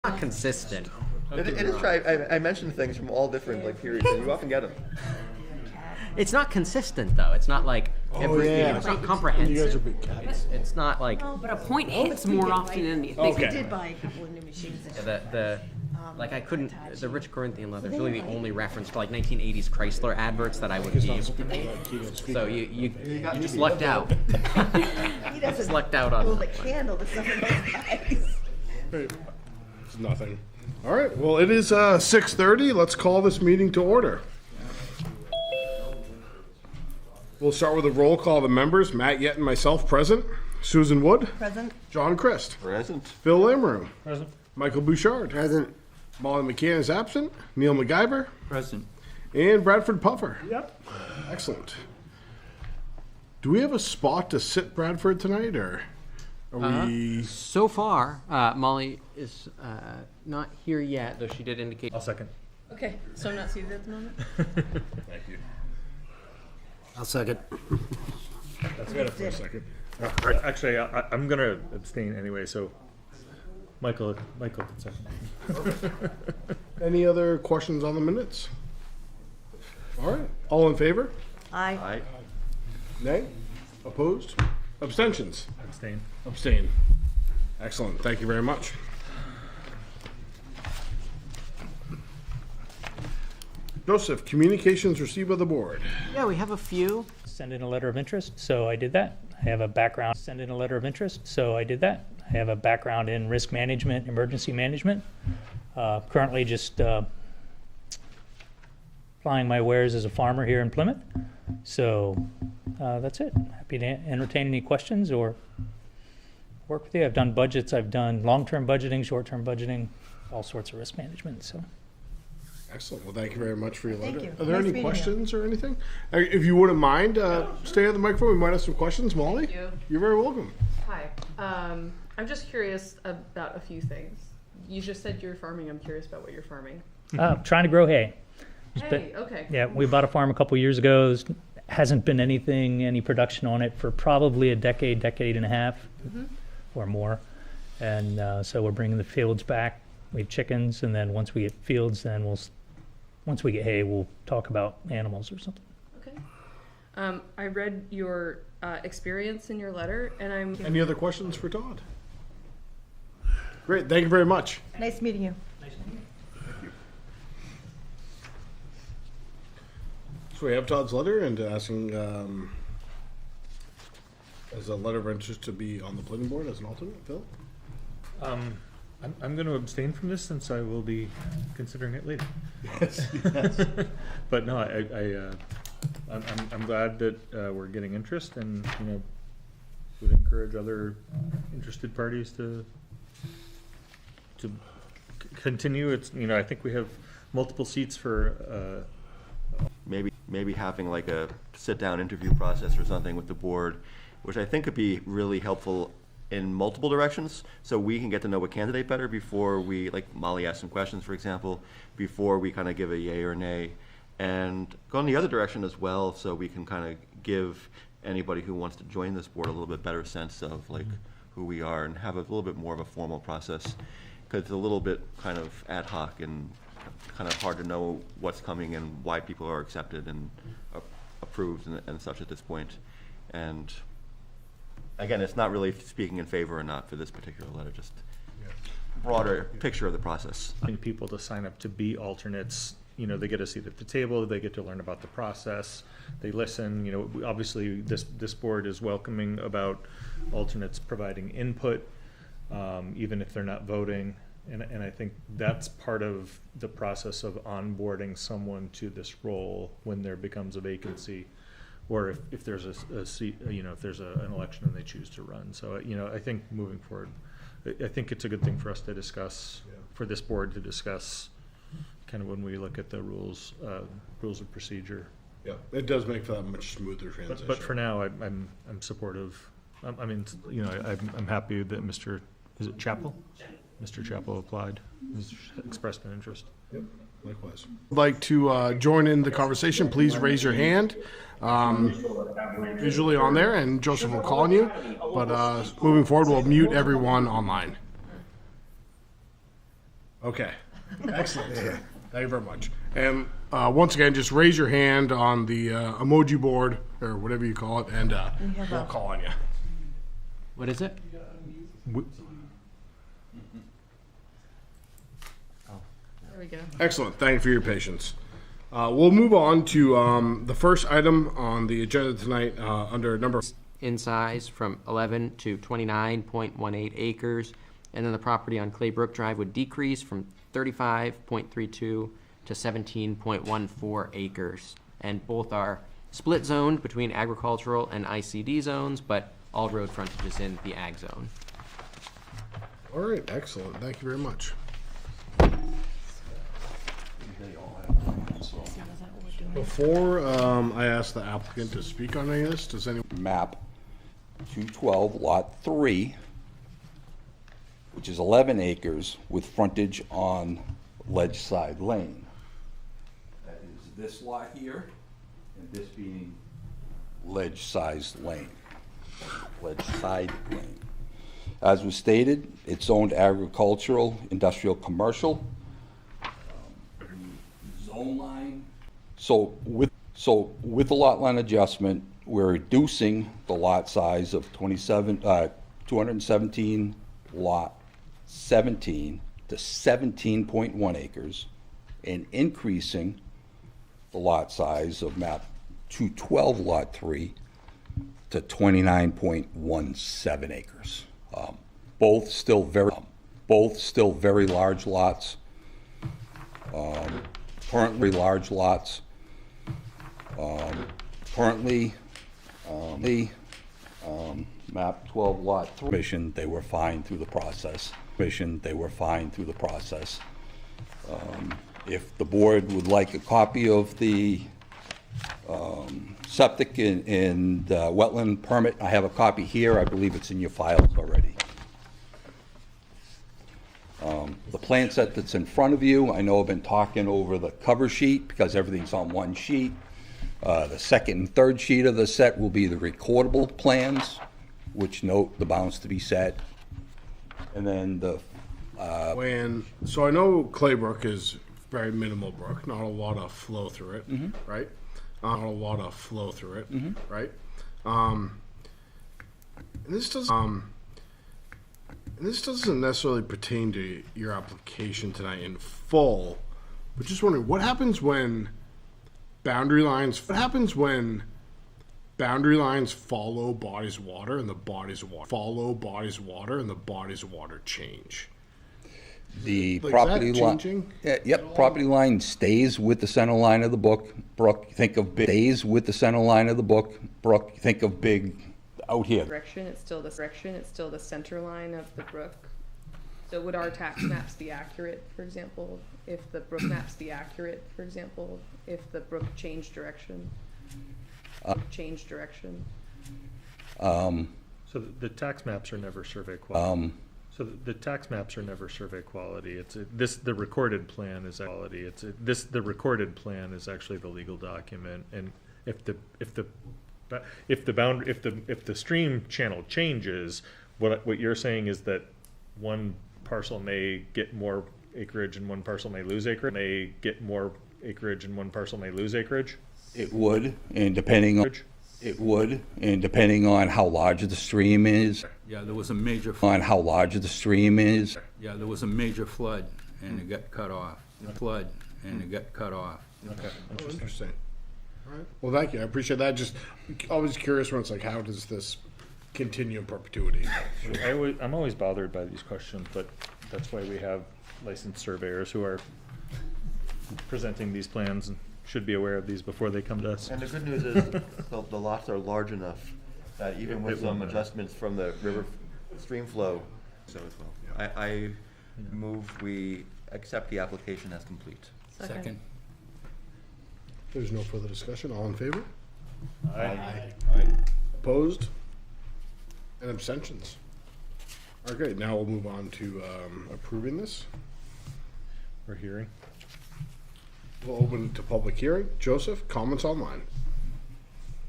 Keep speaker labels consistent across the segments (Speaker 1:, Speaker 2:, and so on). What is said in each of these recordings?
Speaker 1: Not consistent.
Speaker 2: It is true. I mentioned things from all different periods, and you often get them.
Speaker 1: It's not consistent though. It's not like it's not comprehensive.
Speaker 3: You guys are big cats.
Speaker 1: It's not like
Speaker 4: But a point hits more often than you think.
Speaker 3: Okay.
Speaker 5: We did buy a couple of new machines.
Speaker 1: I couldn't. The Rich Corinthian leather is really the only reference to 1980s Chrysler adverts that I would use. So you just lucked out.
Speaker 5: He doesn't
Speaker 1: lucked out on
Speaker 5: hold a
Speaker 1: that one.
Speaker 5: candle to some of those guys.
Speaker 3: It's nothing. All right. Well, it is 6:30. Let's call this meeting to order. We'll start with a roll call of the members. Matt Yett and myself present. Susan Wood.
Speaker 5: Present.
Speaker 3: John Christ.
Speaker 2: Present.
Speaker 3: Phil Lamroom.
Speaker 6: Present.
Speaker 3: Michael Bouchard.
Speaker 6: Present.
Speaker 3: Molly McCann is absent. Neil MacGyver.
Speaker 6: Present.
Speaker 3: And Bradford Puffer.
Speaker 6: Yep.
Speaker 3: Excellent. Do we have a spot to sit Bradford tonight, or are we?
Speaker 1: So far, Molly is not here yet, though she did indicate.
Speaker 6: I'll second.
Speaker 4: Okay, so I'm not seated at the moment?
Speaker 6: Thank you.
Speaker 7: I'll second.
Speaker 3: That's got it for a second.
Speaker 6: Actually, I'm going to abstain anyway, so Michael can second.
Speaker 3: Any other questions on the minutes? All right. All in favor?
Speaker 5: Aye.
Speaker 3: Nay? Opposed? Abstentions?
Speaker 6: Abstain.
Speaker 3: Abstain. Excellent. Thank you very much. Joseph, communications received by the board.
Speaker 1: Yeah, we have a few.
Speaker 8: Send in a letter of interest, so I did that. I have a background, send in a letter of interest, so I did that. I have a background in risk management, emergency management. Currently just plying my wares as a farmer here in Plymouth. So that's it. Happy to entertain any questions or work with you. I've done budgets, I've done long-term budgeting, short-term budgeting, all sorts of risk management, so.
Speaker 3: Excellent. Well, thank you very much for your letter.
Speaker 5: Thank you.
Speaker 3: Are there
Speaker 5: Nice
Speaker 3: any
Speaker 5: meeting you.
Speaker 3: questions or anything? If you wouldn't mind, stay at the microphone. We might have some questions. Molly?
Speaker 9: Thank you.
Speaker 3: You're very welcome.
Speaker 9: Hi. I'm just curious about a few things. You just said you're farming. I'm curious about what you're farming.
Speaker 8: Trying to grow hay.
Speaker 9: Hey, okay.
Speaker 8: Yeah, we bought a farm a couple years ago. There's hasn't been any production on it for probably a decade and a half or more. And so we're bringing the fields back. We have chickens, and then once we get fields, then once we get hay, we'll talk about animals or something.
Speaker 9: Okay. I read your experience in your letter, and I'm.
Speaker 3: Any other questions for Todd? Great. Thank you very much.
Speaker 5: Nice meeting you.
Speaker 3: So we have Todd's letter and asking as a letter of interest to be on the planning board as an alternate. Phil?
Speaker 6: I'm going to abstain from this since I will be considering it later.
Speaker 3: Yes.
Speaker 6: But no, I'm glad that we're getting interest, and would encourage other interested parties to continue. It's I think we have multiple seats for.
Speaker 2: Maybe having a sit-down interview process or something with the board, which I think could be really helpful in multiple directions, so we can get to know a candidate better before we, Molly asked some questions, for example, before we kind of give a yay or nay, and go in the other direction as well, so we can kind of give anybody who wants to join this board a little bit better sense of who we are, and have a little bit more of a formal process, because it's a little bit kind of ad hoc and kind of hard to know what's coming and why people are accepted and approved and such at this point. And again, it's not really speaking in favor or not for this particular letter, just broader picture of the process.
Speaker 6: People to sign up to be alternates, they get a seat at the table, they get to learn about the process, they listen. Obviously this board is welcoming about alternates providing input, even if they're not voting. And I think that's part of the process of onboarding someone to this role when there becomes a vacancy, or if there's a seat, if there's an election and they choose to run. So, I think moving forward, I think it's a good thing for us to discuss, for this board to discuss, kind of when we look at the rules of procedure.
Speaker 3: Yeah, it does make for that much smoother transition.
Speaker 6: But for now, I'm supportive. I'm happy that Mr. Chappell applied. He's expressed an interest.
Speaker 3: Yep, likewise. Would like to join in the conversation, please raise your hand. Visually on there, and Joseph will call on you. But moving forward, we'll mute everyone online. Okay, excellent. Thank you very much. And once again, just raise your hand on the emoji board, or whatever you call it, and we'll call on you.
Speaker 1: What is it?
Speaker 9: There we go.
Speaker 3: Excellent. Thank you for your patience. We'll move on to the first item on the agenda tonight under number.
Speaker 1: In size from 11 to 29.18 acres, and then the property on Claybrook Drive would decrease from 35.32 to 17.14 acres. And both are split zoned between agricultural and ICD zones, but all road frontage is in the ag zone.
Speaker 3: All right, excellent. Thank you very much. Before I ask the applicant to speak on any of this, does anyone?
Speaker 10: Map 212, Lot 3, which is 11 acres with frontage on Ledgeside Lane. That is this lot here, and this being Ledgeside Lane. Ledgeside Lane. As was stated, it's zoned agricultural, industrial, commercial. Zone line. So with the lot line adjustment, we're reducing the lot size of 217 lot 17 to 17.1 acres and increasing the lot size of map 212 lot 3 to 29.17 acres. Both still very large lots. Currently large lots. Currently, map 12 lot 3. Mission, they were fine through the process. If the board would like a copy of the septic and wetland permit, I have a copy here. I believe it's in your files already. The plan set that's in front of you, I know I've been talking over the cover sheet because everything's on one sheet. The second and third sheet of the set will be the recordable plans, which note the bounds to be set. And then the
Speaker 3: So I know Claybrook is very minimal brook, not a lot of flow through it, right? Not a lot of flow through it, right? And this doesn't necessarily pertain to your application tonight in full, but just wondering what happens when boundary lines follow bodies of water and the bodies of water change.
Speaker 10: The
Speaker 3: Like,
Speaker 10: property
Speaker 3: is that
Speaker 10: line.
Speaker 3: changing?
Speaker 10: Property line stays with the center line of the brook. Think of big, stays with the center line of the brook. Think of big out here.
Speaker 9: Direction, it's still the center line of the brook. So would our tax maps be accurate, for example, if the brook changed direction?
Speaker 6: So the tax maps are never survey quality. So the tax maps are never survey quality. The recorded plan is quality. The recorded plan is actually the legal document. And if the stream channel changes, what you're saying is that one parcel may get more acreage and one parcel may lose acreage.
Speaker 10: It would, and depending on how large the stream is.
Speaker 11: Yeah, there was a major
Speaker 10: On how large the stream is.
Speaker 11: Yeah, there was a major flood and it got cut off.
Speaker 3: Okay, interesting. All right. Well, thank you. I appreciate that. Just always curious when it's like, how does this continue in perpetuity?
Speaker 6: I'm always bothered by these questions, but that's why we have licensed surveyors who are presenting these plans and should be aware of these before they come to us.
Speaker 2: And the good news is the lots are large enough that even with some adjustments from the river stream flow, so as well. I move we accept the application as complete.
Speaker 11: Second.
Speaker 3: There's no further discussion. All in favor?
Speaker 6: Aye.
Speaker 3: Opposed? And abstentions? Okay, now we'll move on to approving this.
Speaker 6: We're hearing.
Speaker 3: We'll open to public hearing. Joseph, comments online.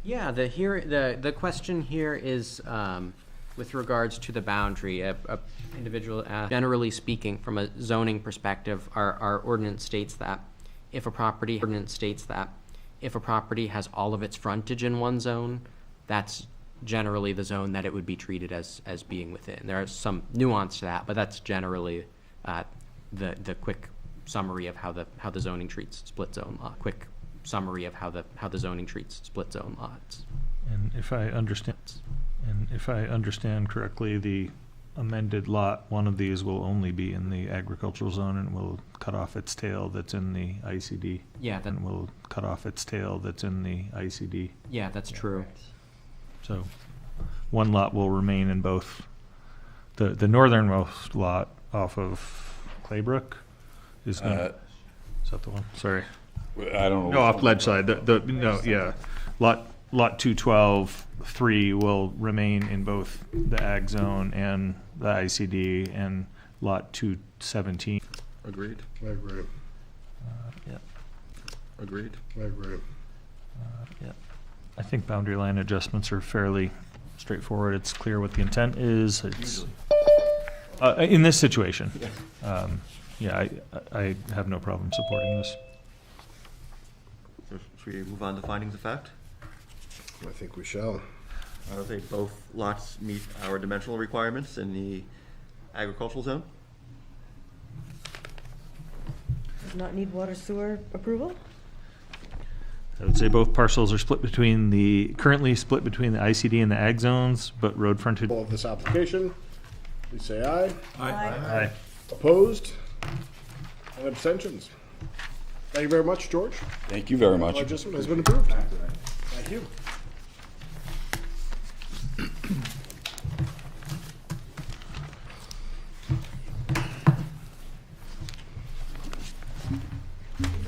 Speaker 1: Yeah, the question here is with regards to the boundary, individual, generally speaking, from a zoning perspective, our ordinance states that if a property has all of its frontage in one zone, that's generally the zone that it would be treated as being within. There is some nuance to that, but that's generally the quick summary of how the zoning treats split zone lot. Quick summary of how the zoning treats split zone lots.
Speaker 6: And if I understand correctly, the amended lot, one of these will only be in the agricultural zone and will cut off its tail that's in the ICD.
Speaker 1: Yeah,
Speaker 6: And will cut off its tail that's in the ICD.
Speaker 1: yeah, that's true.
Speaker 6: So one lot will remain in both. The northernmost lot off of Claybrook is gonna, is that the one? Sorry.
Speaker 10: I don't know.
Speaker 6: No, off Ledgeside. No, yeah. Lot 212-3 will remain in both the ag zone and the ICD, and lot 217.
Speaker 2: Agreed.
Speaker 3: I agree.
Speaker 6: Yeah.
Speaker 2: Agreed.
Speaker 3: I agree.
Speaker 6: Yeah. I think boundary line adjustments are fairly straightforward. It's clear what the intent is. It's, in this situation. Yeah, I have no problem supporting this.
Speaker 2: So should we move on to findings of fact?
Speaker 3: I think we shall.
Speaker 2: They both lots meet our dimensional requirements in the agricultural zone.
Speaker 5: Does not need water sewer approval?
Speaker 6: I would say both parcels are currently split between the ICD and the ag zones, but road frontage.
Speaker 3: All of this application, please say aye.
Speaker 6: Aye.
Speaker 3: Opposed? And abstentions? Thank you very much, George.
Speaker 10: Thank you very much.
Speaker 3: Adjustment has been approved. Thank you.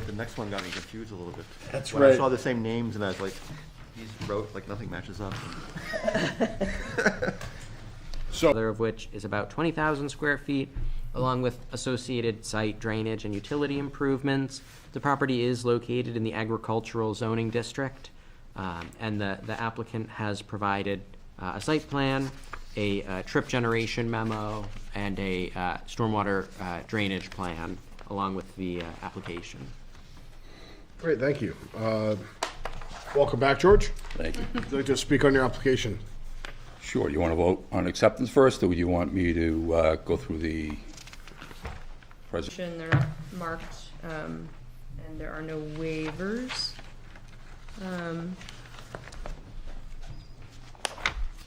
Speaker 2: The next one got me confused a little bit.
Speaker 3: That's
Speaker 2: When I
Speaker 3: right.
Speaker 2: saw the same names and I was like, these wrote, like nothing matches up.
Speaker 3: So,
Speaker 1: Other of which is about 20,000 square feet, along with associated site drainage and utility improvements. The property is located in the agricultural zoning district, and the applicant has provided a site plan, a trip generation memo, and a stormwater drainage plan, along with the application.
Speaker 3: great, thank you. Welcome back, George.
Speaker 10: Thank you.
Speaker 3: Would you like to speak on your application?
Speaker 10: Sure. You want to vote on acceptance first, or would you want me to go through the presentation?
Speaker 9: They're marked, and there are no waivers.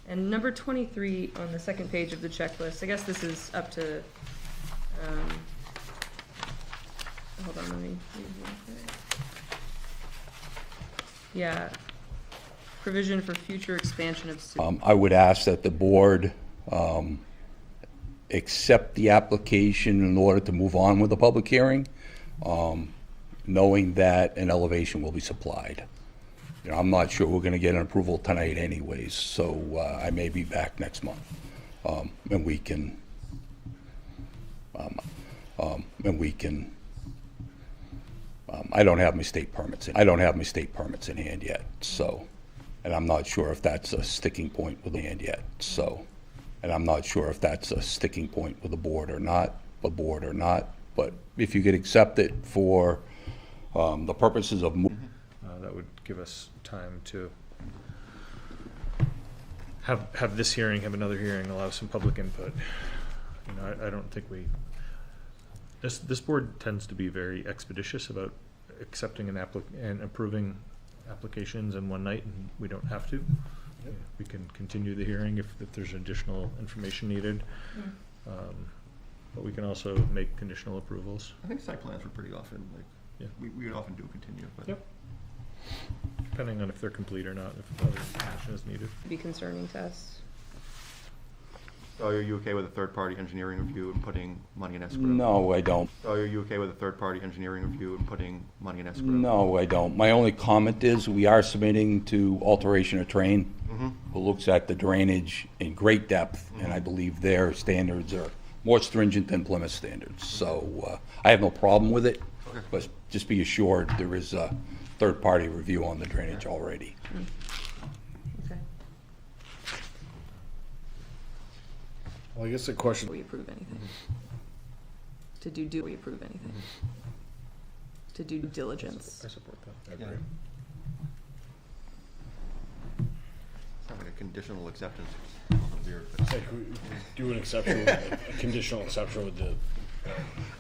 Speaker 9: And number 23 on the second page of the checklist, I guess this is up to, hold on, let me read real quick. Yeah, provision for future expansion of.
Speaker 10: I would ask that the board accept the application in order to move on with the public hearing, knowing that an elevation will be supplied. You know, I'm not sure we're going to get an approval tonight anyways, so I may be back next month. And we can, I don't have my state permits in hand yet, so, and I'm not sure if that's a sticking point with the hand yet, so, and I'm not sure if that's a sticking point with the board or not, but if you could accept it for the purposes of
Speaker 6: That would give us time to have this hearing, have another hearing, allow some public input. You know, I don't think this board tends to be very expeditious about accepting and approving applications in one night, and we don't have to. We can continue the hearing if there's additional information needed. But we can also make conditional approvals.
Speaker 2: I think site plans were pretty often, like,
Speaker 6: Yeah.
Speaker 2: we would often do continue, but.
Speaker 6: Yep. Depending on if they're complete or not, if other information is needed.
Speaker 9: Be concerning to us.
Speaker 2: So are you okay with a third-party engineering review and putting money in escrow?
Speaker 10: No, I don't.
Speaker 2: So are you okay with a third-party engineering review and putting money in escrow?
Speaker 10: No, I don't. My only comment is we are submitting to Alteration of Terrain, who looks at the drainage in great depth, and I believe their standards are more stringent than Plymouth standards. So I have no problem with it, but just be assured there is a third-party review on the drainage already.
Speaker 9: Okay.
Speaker 3: Well, I guess the question.
Speaker 9: we approve anything. We approve anything. To due diligence.
Speaker 6: I support that.
Speaker 3: I agree.
Speaker 2: Sounds like a conditional acceptance. It's a little weird, but-
Speaker 3: It's like we do an exception, a conditional exception with the.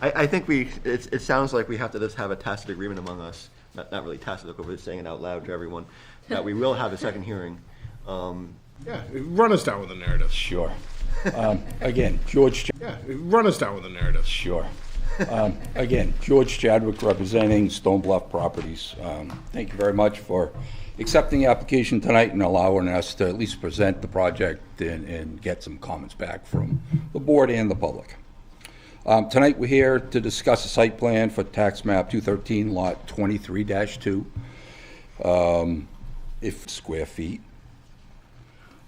Speaker 2: I think it sounds like we have to just have a tacit agreement among us, not really tacit, but we're saying it out loud to everyone, that we will have a second hearing.
Speaker 3: Yeah, run us down with the narrative.
Speaker 10: Sure. Again, George.
Speaker 3: Yeah, run us down with the narrative.
Speaker 10: Sure. Again, George Chadwick representing Stone Bluff Properties. Thank you very much for accepting the application tonight and allowing us to at least present the project and get some comments back from the board and the public. Tonight, we're here to discuss a site plan for tax map 213, lot 23-2, if square feet.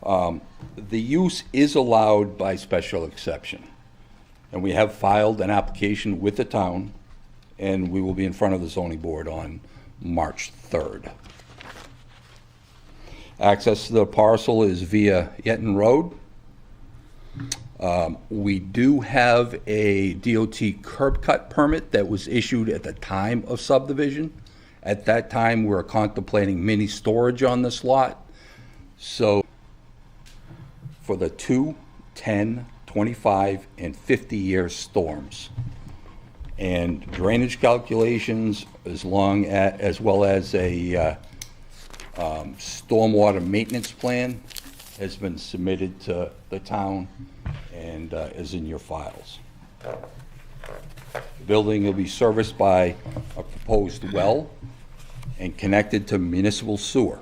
Speaker 10: The use is allowed by special exception, and we have filed an application with the town, and we will be in front of the zoning board on March 3rd. Access to the parcel is via Yetton Road. We do have a DOT curb cut permit that was issued at the time of subdivision. At that time, we were contemplating mini storage on this lot. So for the 2, 10, 25, and 50-year storms. And drainage calculations, as well as a stormwater maintenance plan has been submitted to the town and is in your files. The building will be serviced by a proposed well and connected to municipal sewer.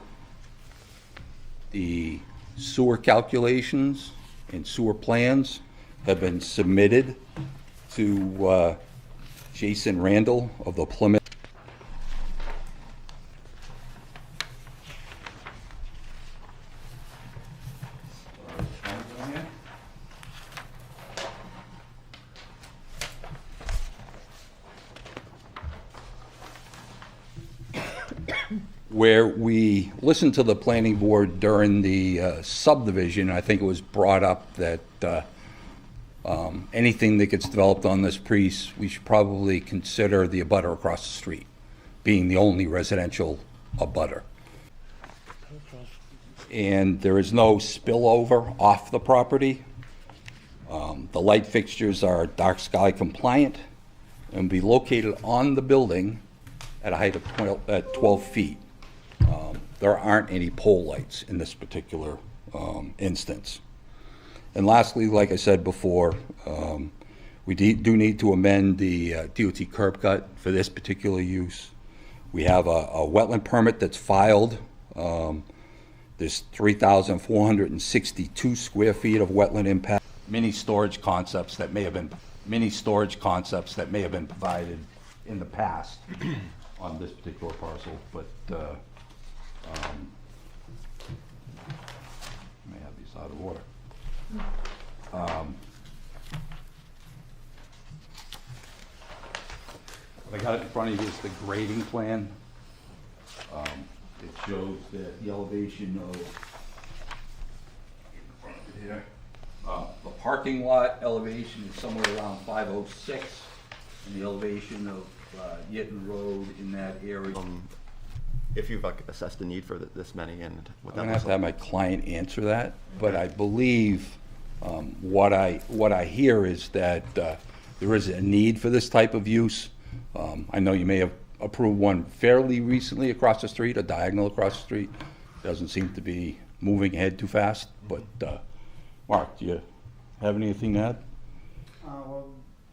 Speaker 10: The sewer calculations and sewer plans have been submitted to Jason Randall of the Plymouth. Where we listened to the planning board during the subdivision, I think it was brought up that anything that gets developed on this piece, we should probably consider the abutter across the street being the only residential abutter. And there is no spillover off the property. The light fixtures are dark sky compliant and be located on the building at a height of 12 feet. There aren't any pole lights in this particular instance. And lastly, like I said before, we do need to amend the DOT curb cut for this particular use. We have a wetland permit that's filed. There's 3,462 square feet of wetland impact. Mini storage concepts that may have been provided in the past on this particular parcel, but may have these out of order. What I got in front of you is the grading plan. It shows that the elevation of here, the parking lot elevation is somewhere around 506, and the elevation of Yetton Road in that area.
Speaker 2: If you've assessed the need for this many and what
Speaker 10: I'm
Speaker 2: that
Speaker 10: gonna
Speaker 2: looks
Speaker 10: have to have
Speaker 2: like.
Speaker 10: my client answer that, but I believe what I hear is that there is a need for this type of use. I know you may have approved one fairly recently across the street, a diagonal across the street. Doesn't seem to be moving ahead too fast, but Mark, do you have anything to add?
Speaker 12: Well,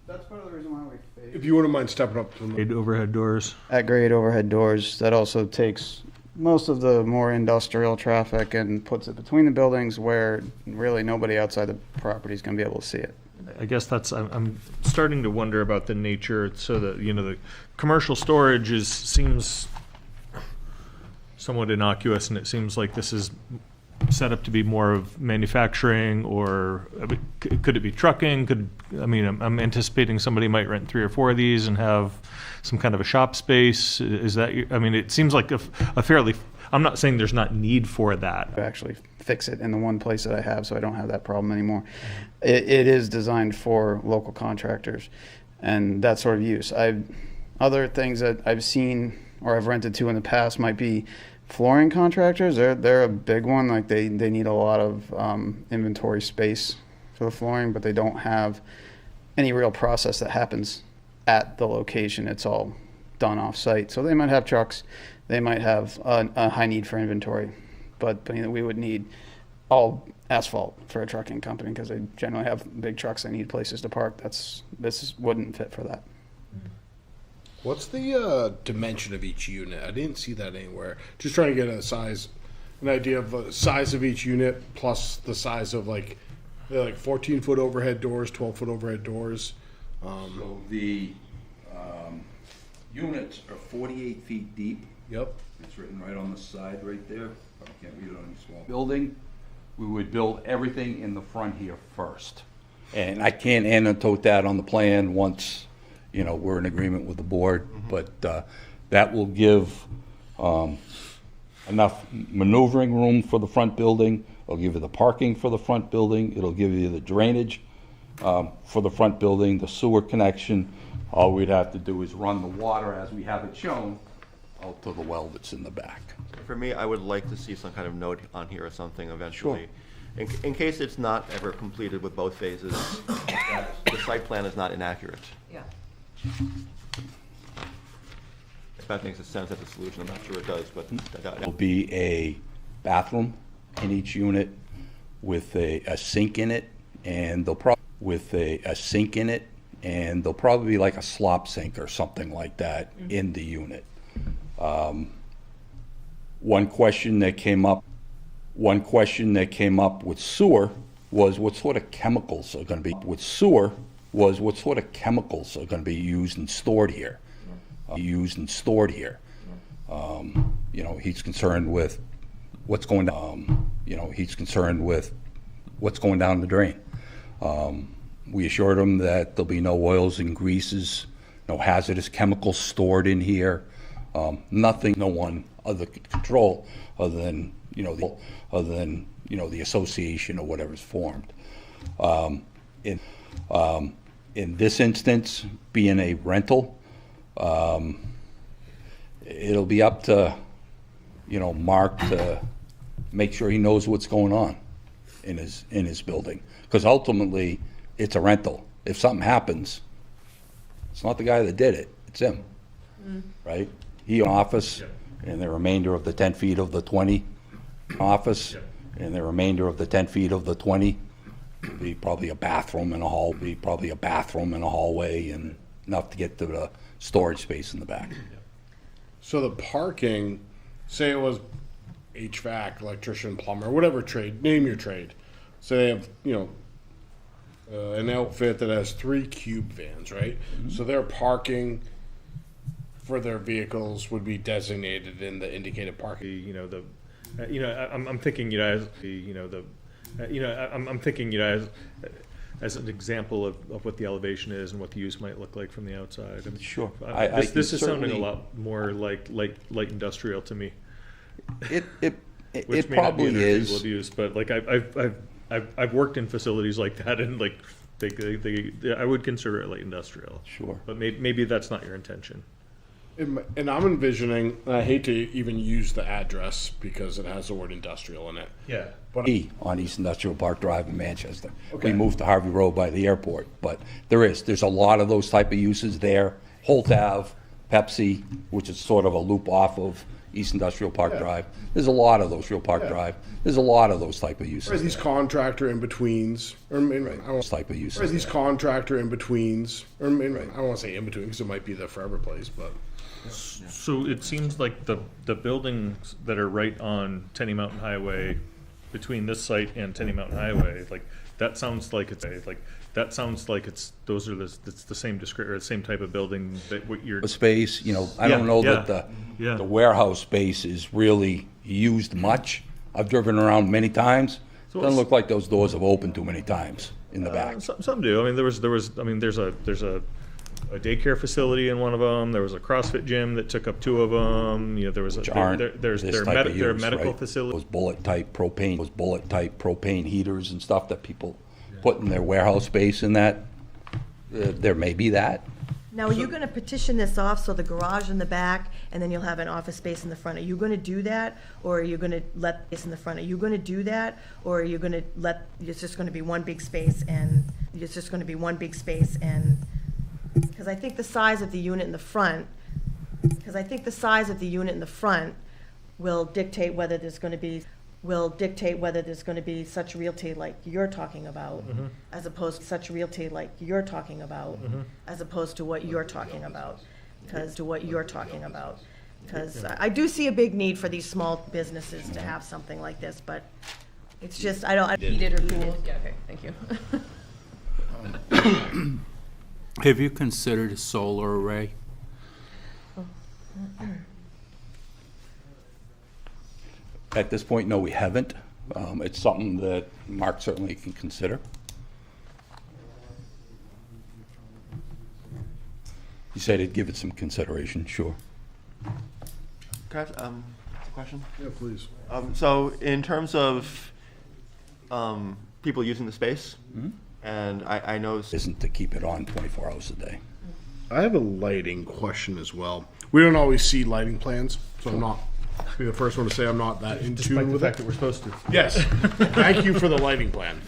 Speaker 12: that's part of the reason why we phased
Speaker 3: If you wouldn't mind stepping up to the.
Speaker 6: Eight overhead doors.
Speaker 12: at grade overhead doors. That also takes most of the more industrial traffic and puts it between the buildings where really nobody outside the property is going to be able to see it.
Speaker 6: I guess I'm starting to wonder about the nature, so that, the commercial storage seems somewhat innocuous, and it seems like this is set up to be more of manufacturing, or could it be trucking? I'm anticipating somebody might rent 3 or 4 of these and have some kind of a shop space. Is that, it seems like a fairly, I'm not saying there's not need for that.
Speaker 12: To actually fix it in the one place that I have, so I don't have that problem anymore. It is designed for local contractors and that sort of use. Other things that I've seen or I've rented to in the past might be flooring contractors. They're a big one. Like they need a lot of inventory space for the flooring, but they don't have any real process that happens at the location. It's all done off site. So they might have trucks. They might have a high need for inventory, but you know, we would need all asphalt for a trucking company because they generally have big trucks. They need places to park. This wouldn't fit for that.
Speaker 3: What's the dimension of each unit? I didn't see that anywhere. Just trying to get an idea of the size of each unit plus the size of like 14-foot overhead doors, 12-foot overhead doors.
Speaker 10: So the units are 48 feet deep.
Speaker 3: Yep.
Speaker 10: It's written right on the side right there. I can't read it on your small building. We would build everything in the front here first. And I can't annotate that on the plan once, you know, we're in agreement with the board, but that will give enough maneuvering room for the front building. It'll give you the parking for the front building. It'll give you the drainage for the front building, the sewer connection. All we'd have to do is run the water as we have it shown out to the well that's in the back.
Speaker 2: For me, I would like to see some kind of note on here or something eventually. Sure. In case it's not ever completed with both phases, that the site plan is not inaccurate.
Speaker 4: Yeah.
Speaker 2: If that makes sense as a solution, I'm not sure it does, but
Speaker 10: There'll be a bathroom in each unit with a sink in it, and they'll probably be like a slop sink or something like that in the unit. One question that came up with sewer was what sort of chemicals are going to be used and stored here. You know, he's concerned with what's going down. The drain. We assured him that there'll be no oils and greases, no hazardous chemicals stored in here. Nothing, no one other control other than the association or whatever's formed. In this instance, being a rental, it'll be up to Mark to make sure he knows what's going on in his building, because ultimately it's a rental. If something happens, it's not the guy that did it, it's him, right? He office and the remainder of the 10 feet of the 20 office and the remainder of the 10 feet of the 20 will be probably a bathroom and a hallway and enough to get to the storage space in the back.
Speaker 3: So the parking, say it was HVAC, electrician, plumber, whatever trade, name your trade. So they have, an outfit that has 3 cube vans, right? So their parking for their vehicles would be designated in the indicated parking.
Speaker 6: I'm thinking, as an example of what the elevation is and what the use might look like from the outside. I mean,
Speaker 10: Sure.
Speaker 6: This is sounding a lot more like light industrial to me.
Speaker 10: It
Speaker 6: Which may
Speaker 10: probably
Speaker 6: not be an
Speaker 10: is.
Speaker 6: unreasonable use, but like I've worked in facilities like that, and like I would consider it light industrial.
Speaker 10: Sure.
Speaker 6: But maybe that's not your intention.
Speaker 3: And I'm envisioning, and I hate to even use the address because it has the word industrial in it.
Speaker 6: Yeah.
Speaker 3: But
Speaker 10: On East Industrial Park Drive in Manchester.
Speaker 3: Okay.
Speaker 10: We moved to Harvey Road by the airport, but there's a lot of those type of uses there. Holt Ave, Pepsi, which is sort of a loop off of East Industrial Park Drive. There's a lot of those, Real Park Drive. There's a lot of those type of uses.
Speaker 3: Or these contractor in-betweens, or
Speaker 10: Those type of uses.
Speaker 3: or these contractor in-betweens, or I don't want to say in-between because it might be the forever place, but
Speaker 6: So it seems like the buildings that are right on Tenny Mountain Highway, between this site and Tenny Mountain Highway, like that sounds like it's it's the same description, or the same type of building that what you're.
Speaker 10: Space, I don't know that the warehouse space is really used much. I've driven around many times. Doesn't look like those doors have opened too many times in the back.
Speaker 6: Some do. I mean, there's a daycare facility in one of them. There was a CrossFit gym that took up 2 of them. You know, there was
Speaker 10: Which aren't
Speaker 6: there's
Speaker 10: this
Speaker 6: there are
Speaker 10: type of
Speaker 6: there are
Speaker 10: use,
Speaker 6: medical
Speaker 10: right?
Speaker 6: facilities.
Speaker 10: Those bullet type propane heaters and stuff that people put in their warehouse space and that, there may be that.
Speaker 5: Now, are you gonna petition this off, so the garage in the back, and then you'll have an office space in the front? Are you gonna do that, or are you gonna let this in the front? Are you gonna do that, or are you gonna it's just gonna be one big space and, because I think the size of the unit in the front, will dictate whether there's gonna be such realty like you're talking about, as opposed to such realty like you're talking about, as opposed to what you're talking about, because I do see a big need for these small businesses to have something like this, but it's just,
Speaker 9: Heated or cooled? Yeah, okay, thank you.
Speaker 11: Have you considered a solar array?
Speaker 10: At this point, no, we haven't. It's something that Mark certainly can consider. You said he'd give it some consideration, sure.
Speaker 2: Can I ask a question?
Speaker 3: Yeah, please.
Speaker 2: So in terms of people using the space,
Speaker 10: Mm-hmm.
Speaker 2: and I know
Speaker 10: Isn't to keep it on 24 hours a day.
Speaker 3: I have a lighting question as well. We don't always see lighting plans, so I'm not, I'll be the first one to say I'm not that in
Speaker 6: Despite
Speaker 3: tune
Speaker 6: the
Speaker 3: with
Speaker 6: fact
Speaker 3: it.
Speaker 6: that we're supposed to.
Speaker 3: Yes, thank you for the lighting plan.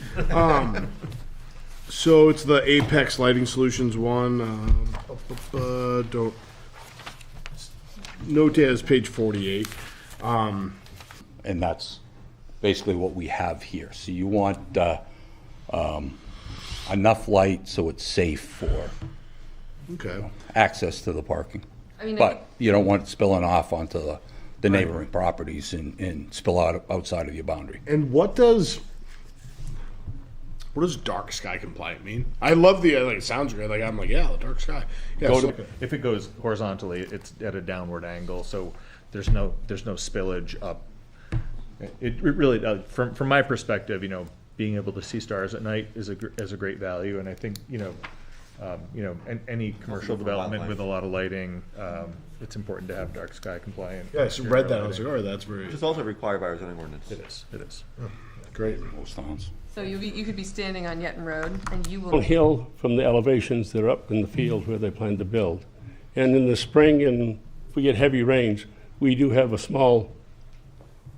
Speaker 3: So it's the Apex Lighting Solutions one. Don't note it as page 48.
Speaker 10: And that's basically what we have here. So you want enough light so it's safe for
Speaker 3: Okay.
Speaker 10: access to the parking.
Speaker 9: I mean,
Speaker 10: But you don't want it spilling off onto the neighboring properties and spill out outside of your boundary.
Speaker 3: And what does dark sky compliant mean? I love the it sounds great. Like I'm like, yeah, the dark sky. Yeah, so-
Speaker 6: If it goes horizontally, it's at a downward angle, so there's no spillage up. It really does. From my perspective, being able to see stars at night is a great value, and I think any commercial development with a lot of lighting, it's important to have dark sky compliant.
Speaker 3: yeah, I just read that. I was like, oh, that's very
Speaker 2: which is also required by our zoning ordinance.
Speaker 6: It is.
Speaker 3: great.
Speaker 10: Most towns.
Speaker 9: so you could be standing on Yetton Road, and you will.
Speaker 13: Hill from the elevations that are up in the field where they plan to build. And in the spring, and if we get heavy rains, we do have a small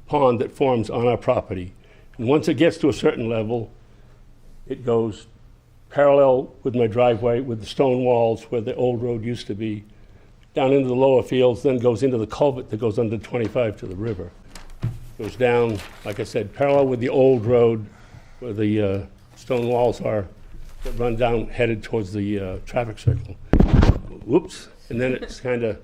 Speaker 13: pond that forms on our property. And once it gets to a certain level, it goes parallel with my driveway, with the stone walls where the old road used to be, down into the lower fields, then goes into the culvert that goes under 25 to the river. Goes down, like I said, parallel with the old road where the stone walls are, that run down, headed towards the traffic circle. Whoops, and then it's kind of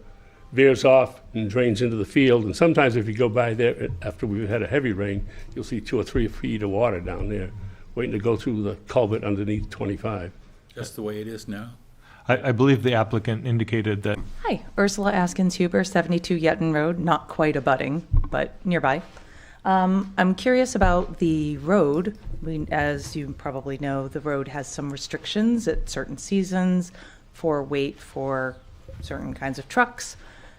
Speaker 13: veers off and drains into the field. And sometimes if you go by there after we've had a heavy rain, you'll see 2 or 3 feet of water down there, waiting to go through the culvert underneath 25.
Speaker 11: Just the way it is now?
Speaker 6: I believe the applicant indicated that.
Speaker 14: Hi, Ursula Askins-Huber, 72 Yetton Road, not quite abutting, but nearby. I'm curious about the road. As you probably know, the road has some restrictions at certain seasons for weight for certain kinds of trucks,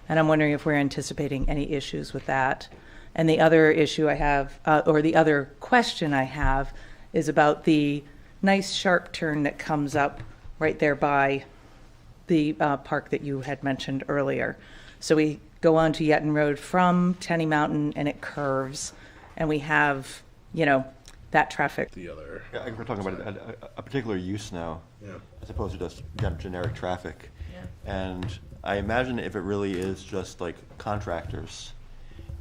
Speaker 14: and I'm wondering if we're anticipating any issues with that. And the other issue I have, or the other question I have, is about the nice sharp turn that comes up right there by the park that you had mentioned earlier. So we go onto Yetton Road from Tenny Mountain and it curves, and we have, that traffic.
Speaker 3: The other.
Speaker 2: Yeah, we're talking about a particular use now, as opposed to just generic traffic.
Speaker 9: Yeah.
Speaker 2: And I imagine if it really is just like contractors,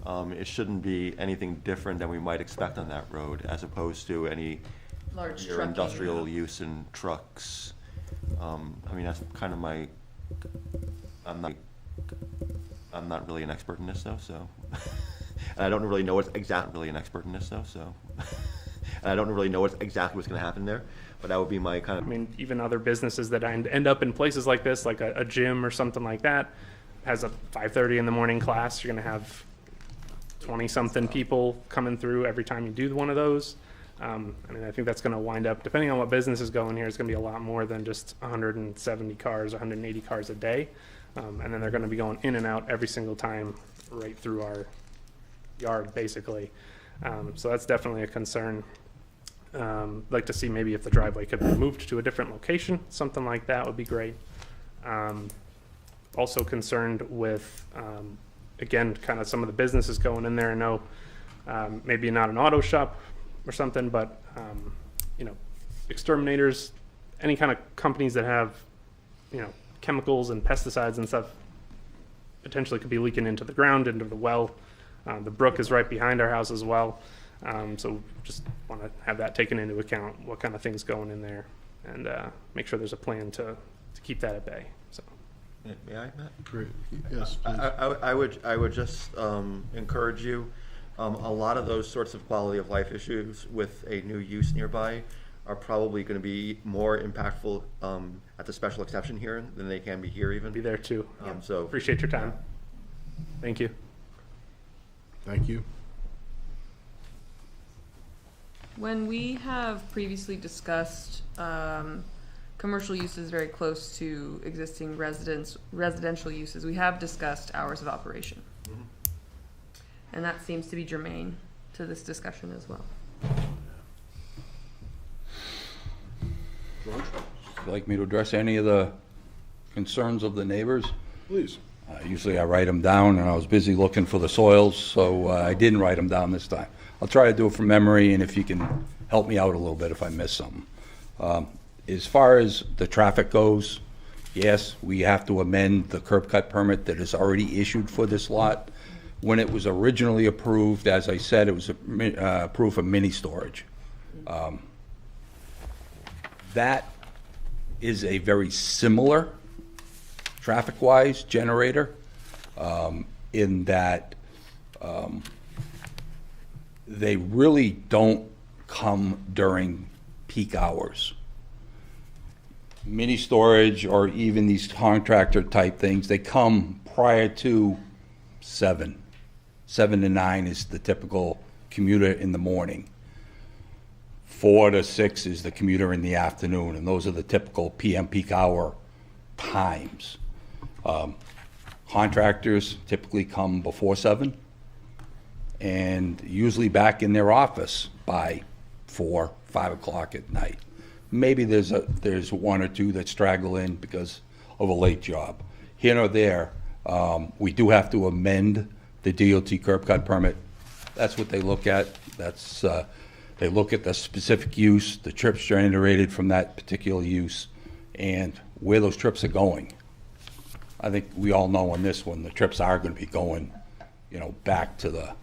Speaker 2: it shouldn't be anything different than we might expect on that road, as opposed to any
Speaker 9: Large
Speaker 2: your
Speaker 9: trucking.
Speaker 2: industrial use in trucks. That's kind of my. I'm not really an expert in this though, so. And I don't really know what's exactly an expert in this though, so. And I don't really know exactly what's going to happen there, but that would be my kind of.
Speaker 15: Even other businesses that end up in places like this, like a gym or something like that, has a 5:30 in the morning class. You're going to have 20-something people coming through every time you do one of those. I mean, I think that's going to wind up, depending on what business is going here, it's going to be a lot more than just 170 cars, 180 cars a day. And then they're going to be going in and out every single time right through our yard, basically. So that's definitely a concern. Like to see maybe if the driveway could be moved to a different location, something like that would be great. Also concerned with, again, kind of some of the businesses going in there. I know maybe not an auto shop or something, but you know, exterminators, any kind of companies that have, you know, chemicals and pesticides and stuff potentially could be leaking into the ground, into the well. The brook is right behind our house as well. So just want to have that taken into account, what kind of things going in there, and make sure there's a plan to keep that at bay. So.
Speaker 2: May I, Matt?
Speaker 3: Great. Yes.
Speaker 2: I would just encourage you. A lot of those sorts of quality of life issues with a new use nearby are probably going to be more impactful at the special exception hearing than they can be here even.
Speaker 15: Be there too.
Speaker 2: So
Speaker 15: appreciate your time. Thank you.
Speaker 3: Thank you.
Speaker 9: When we have previously discussed commercial uses very close to existing residential uses, we have discussed hours of operation.
Speaker 2: Mm-hmm.
Speaker 9: And that seems to be germane to this discussion as well.
Speaker 10: Would you like me to address any of the concerns of the neighbors?
Speaker 3: Please.
Speaker 10: Usually I write them down, and I was busy looking for the soils, so I didn't write them down this time. I'll try to do it from memory, and if you can help me out a little bit if I miss something. As far as the traffic goes, yes, we have to amend the curb cut permit that is already issued for this lot. When it was originally approved, as I said, it was approved for mini storage. That is a very similar traffic-wise generator in that they really don't come during peak hours. Mini storage or even these contractor type things, they come prior to 7. 7 to 9 is the typical commuter in the morning. 4 to 6 is the commuter in the afternoon, and those are the typical PM peak hour times. Contractors typically come before 7 and usually back in their office by 4, 5 o'clock at night. Maybe there's 1 or 2 that straggle in because of a late job. Here or there, we do have to amend the DOT curb cut permit. That's what they look at. That's they look at the specific use, the trips generated from that particular use, and where those trips are going. I think we all know on this one, the trips are going to be going, you know, back to the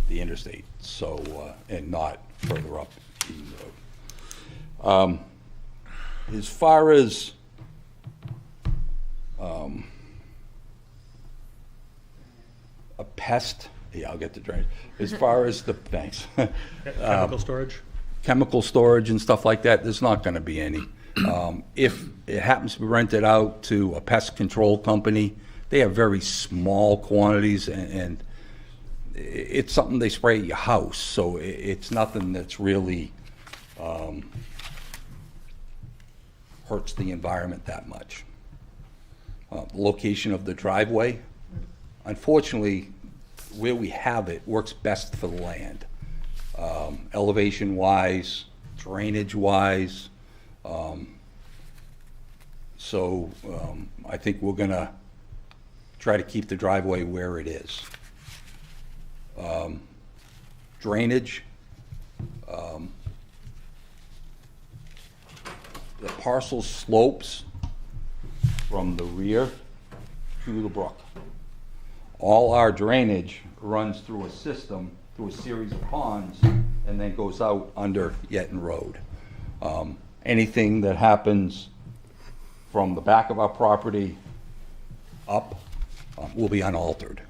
Speaker 10: interstate, so and not further up Eden Road. As far as a pest, yeah, I'll get to drainage. As far as the, thanks.
Speaker 6: Chemical storage?
Speaker 10: Chemical storage and stuff like that, there's not going to be any. If it happens to be rented out to a pest control company, they have very small quantities, and it's something they spray at your house, so it's nothing that's really hurts the environment that much. The location of the driveway, unfortunately, where we have it works best for the land. Elevation-wise, drainage-wise. So I think we're going to try to keep the driveway where it is. Drainage. The parcel slopes from the rear to the brook. All our drainage runs through a system, through a series of ponds, and then goes out under Yetton Road. Anything that happens from the back of our property up will be unaltered.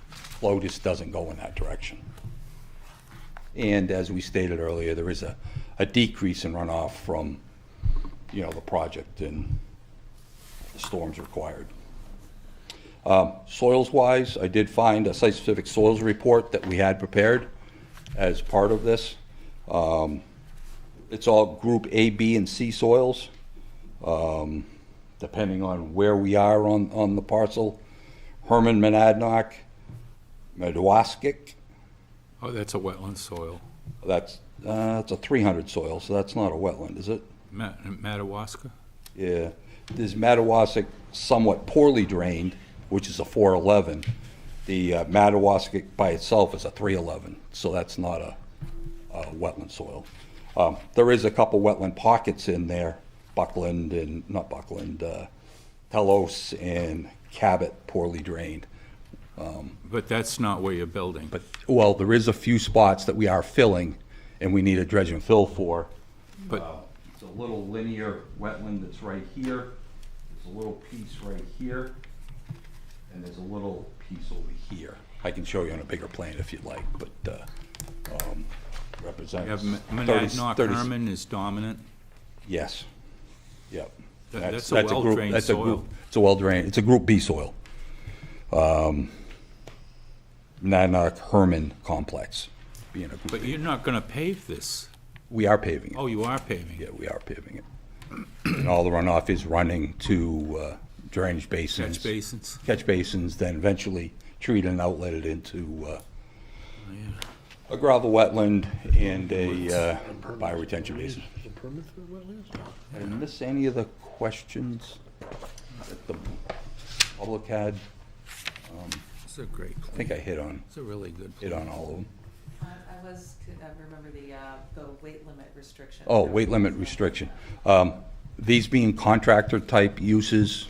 Speaker 10: Flow just doesn't go in that direction. And as we stated earlier, there is a decrease in runoff from, you know, the project and the storms required. Soils-wise, I did find a site-specific soils report that we had prepared as part of this. It's all group A, B, and C soils, depending on where we are on the parcel. Herman, Monadnock, Madawaskik.
Speaker 11: Oh, that's a wetland soil.
Speaker 10: That's a 300 soil, so that's not a wetland, is it?
Speaker 11: Madawaska?
Speaker 10: Yeah. There's Madawaskik somewhat poorly drained, which is a 411. The Madawaskik by itself is a 311, so that's not a wetland soil. There is a couple wetland pockets in there, Telos and Cabot, poorly drained.
Speaker 11: But that's not where you're building.
Speaker 10: Well, there is a few spots that we are filling, and we need a dredge and fill for.
Speaker 11: But
Speaker 10: It's a little linear wetland that's right here. There's a little piece right here, and there's a little piece over here. I can show you on a bigger plan if you'd like, but
Speaker 11: you
Speaker 10: represents
Speaker 11: have
Speaker 10: 30
Speaker 11: Monadnock
Speaker 10: 30
Speaker 11: Herman is dominant.
Speaker 10: Yes. Yep.
Speaker 11: That's a well-drained
Speaker 10: That's a
Speaker 11: soil.
Speaker 10: group. It's a well-drained. It's a Group B soil. Monadnock Herman complex, being a group.
Speaker 11: But
Speaker 10: B.
Speaker 11: you're not gonna pave this.
Speaker 10: We are paving it.
Speaker 11: Oh, you are paving
Speaker 10: Yeah,
Speaker 11: it.
Speaker 10: we are paving it. And all the runoff is running to drainage basins.
Speaker 11: Catch basins.
Speaker 10: Catch basins, then eventually treat and outlet it into a gravel wetland and a bioretention basin. Did I miss any of the questions that the public had?
Speaker 11: It's a great
Speaker 10: I think I hit on
Speaker 11: It's a really good
Speaker 10: all of them.
Speaker 14: I remember the weight limit restriction.
Speaker 10: Oh, weight limit restriction. These being contractor type uses,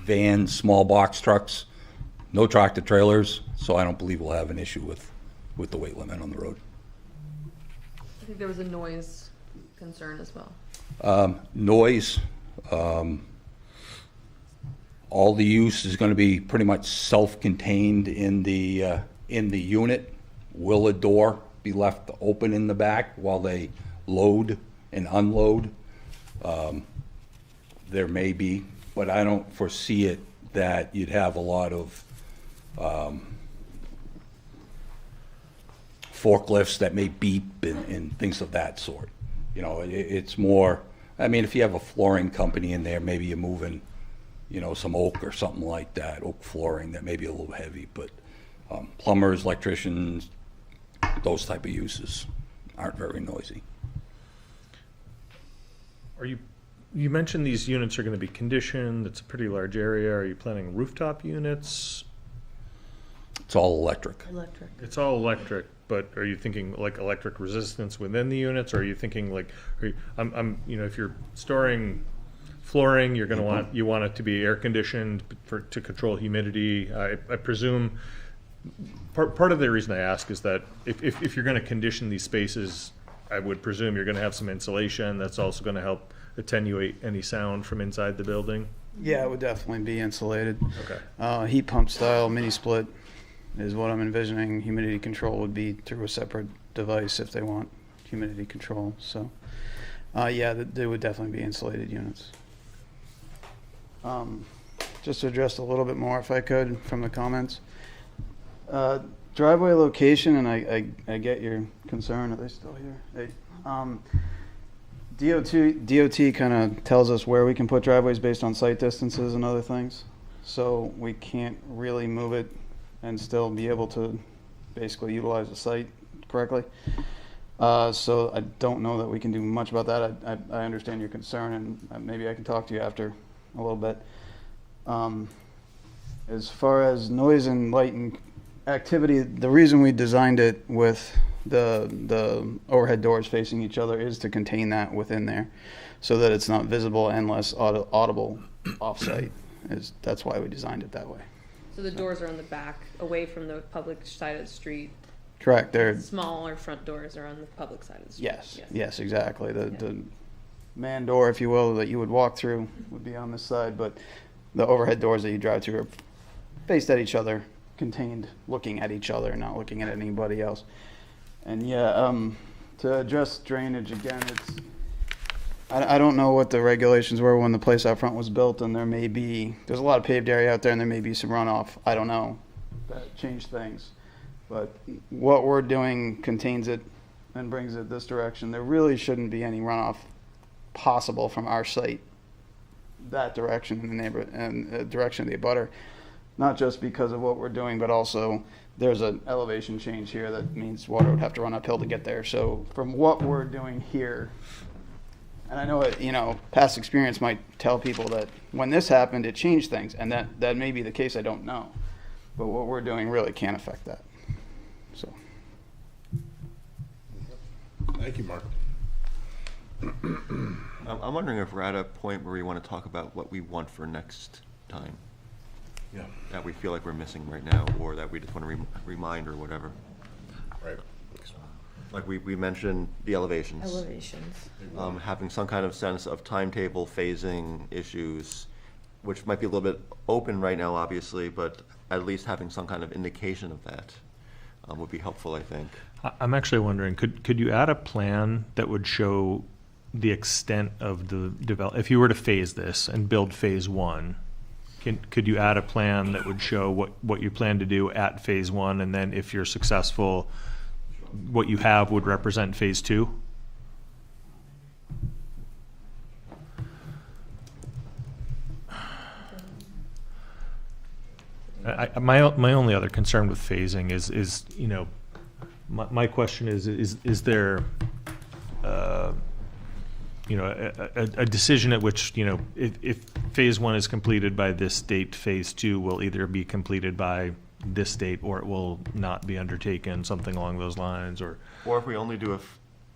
Speaker 10: vans, small box trucks, no tractor trailers, so I don't believe we'll have an issue with the weight limit on the road.
Speaker 9: I think there was a noise concern as well.
Speaker 10: Noise, all the use is gonna be pretty much self-contained in the unit. Will a door be left open in the back while they load and unload? There may be, but I don't foresee it that you'd have a lot of forklifts that may beep and things of that sort. You know, it's more, I mean, if you have a flooring company in there, maybe you're moving, you know, some oak or something like that, oak flooring that may be a little heavy, but plumbers, electricians, those type of uses aren't very noisy.
Speaker 6: You mentioned these units are going to be conditioned. It's a pretty large area. Are you planning rooftop units?
Speaker 10: It's all electric.
Speaker 5: Electric.
Speaker 6: It's all electric, but are you thinking like electric resistance within the units? Or are you thinking like, you know, if you're storing flooring, you're going to you want it to be air conditioned to control humidity. I presume part of the reason I ask is that if you're going to condition these spaces, I would presume you're going to have some insulation that's also going to help attenuate any sound from inside the building.
Speaker 12: Yeah, it would definitely be insulated.
Speaker 6: Okay.
Speaker 12: Heat pump style mini split is what I'm envisioning. Humidity control would be through a separate device if they want humidity control. So, yeah, they would definitely be insulated units. Just to address a little bit more, if I could, from the comments. Driveway location, and I get your concern. Are they still here? DOT kind of tells us where we can put driveways based on site distances and other things. So we can't really move it and still be able to basically utilize the site correctly. So I don't know that we can do much about that. I understand your concern, and maybe I can talk to you after a little bit. As far as noise and light and activity, the reason we designed it with the overhead doors facing each other is to contain that within there, so that it's not visible and less audible off-site. That's why we designed it that way.
Speaker 9: So the doors are on the back, away from the public side of the street.
Speaker 12: Correct. They're
Speaker 9: Smaller front doors are on the public side of the street.
Speaker 12: yes, exactly. The man door, if you will, that you would walk through would be on this side, but the overhead doors that you drive through are faced at each other, contained, looking at each other, not looking at anybody else. And yeah, to address drainage again, I don't know what the regulations were when the place out front was built, and there's a lot of paved area out there, and there may be some runoff. I don't know. That changed things. But what we're doing contains it and brings it this direction, there really shouldn't be any runoff possible from our site that direction in the neighbor and direction of the abutter. Not just because of what we're doing, but also there's an elevation change here that means water would have to run uphill to get there. So from what we're doing here, and I know past experience might tell people that when this happened, it changed things, and that may be the case. I don't know, but what we're doing really can't affect that. So.
Speaker 3: Thank you, Mark.
Speaker 2: I'm wondering if we're at a point where we want to talk about what we want for next time.
Speaker 3: Yeah.
Speaker 2: That we feel like we're missing right now, or that we just want to remind or whatever.
Speaker 3: Right.
Speaker 2: Like we mentioned the elevations.
Speaker 5: Elevations.
Speaker 2: Having some kind of sense of timetable, phasing issues, which might be a little bit open right now, obviously, but at least having some kind of indication of that would be helpful, I think.
Speaker 6: I'm actually wondering, could you add a plan that would show the extent of the if you were to phase this and build phase one, could you add a plan that would show what you plan to do at phase one, and then if you're successful, what you have would represent phase two? My only other concern with phasing is my question is there a decision at which if phase one is completed by this date, phase two will either be completed by this date or it will not be undertaken, something along those lines, or
Speaker 2: if we only do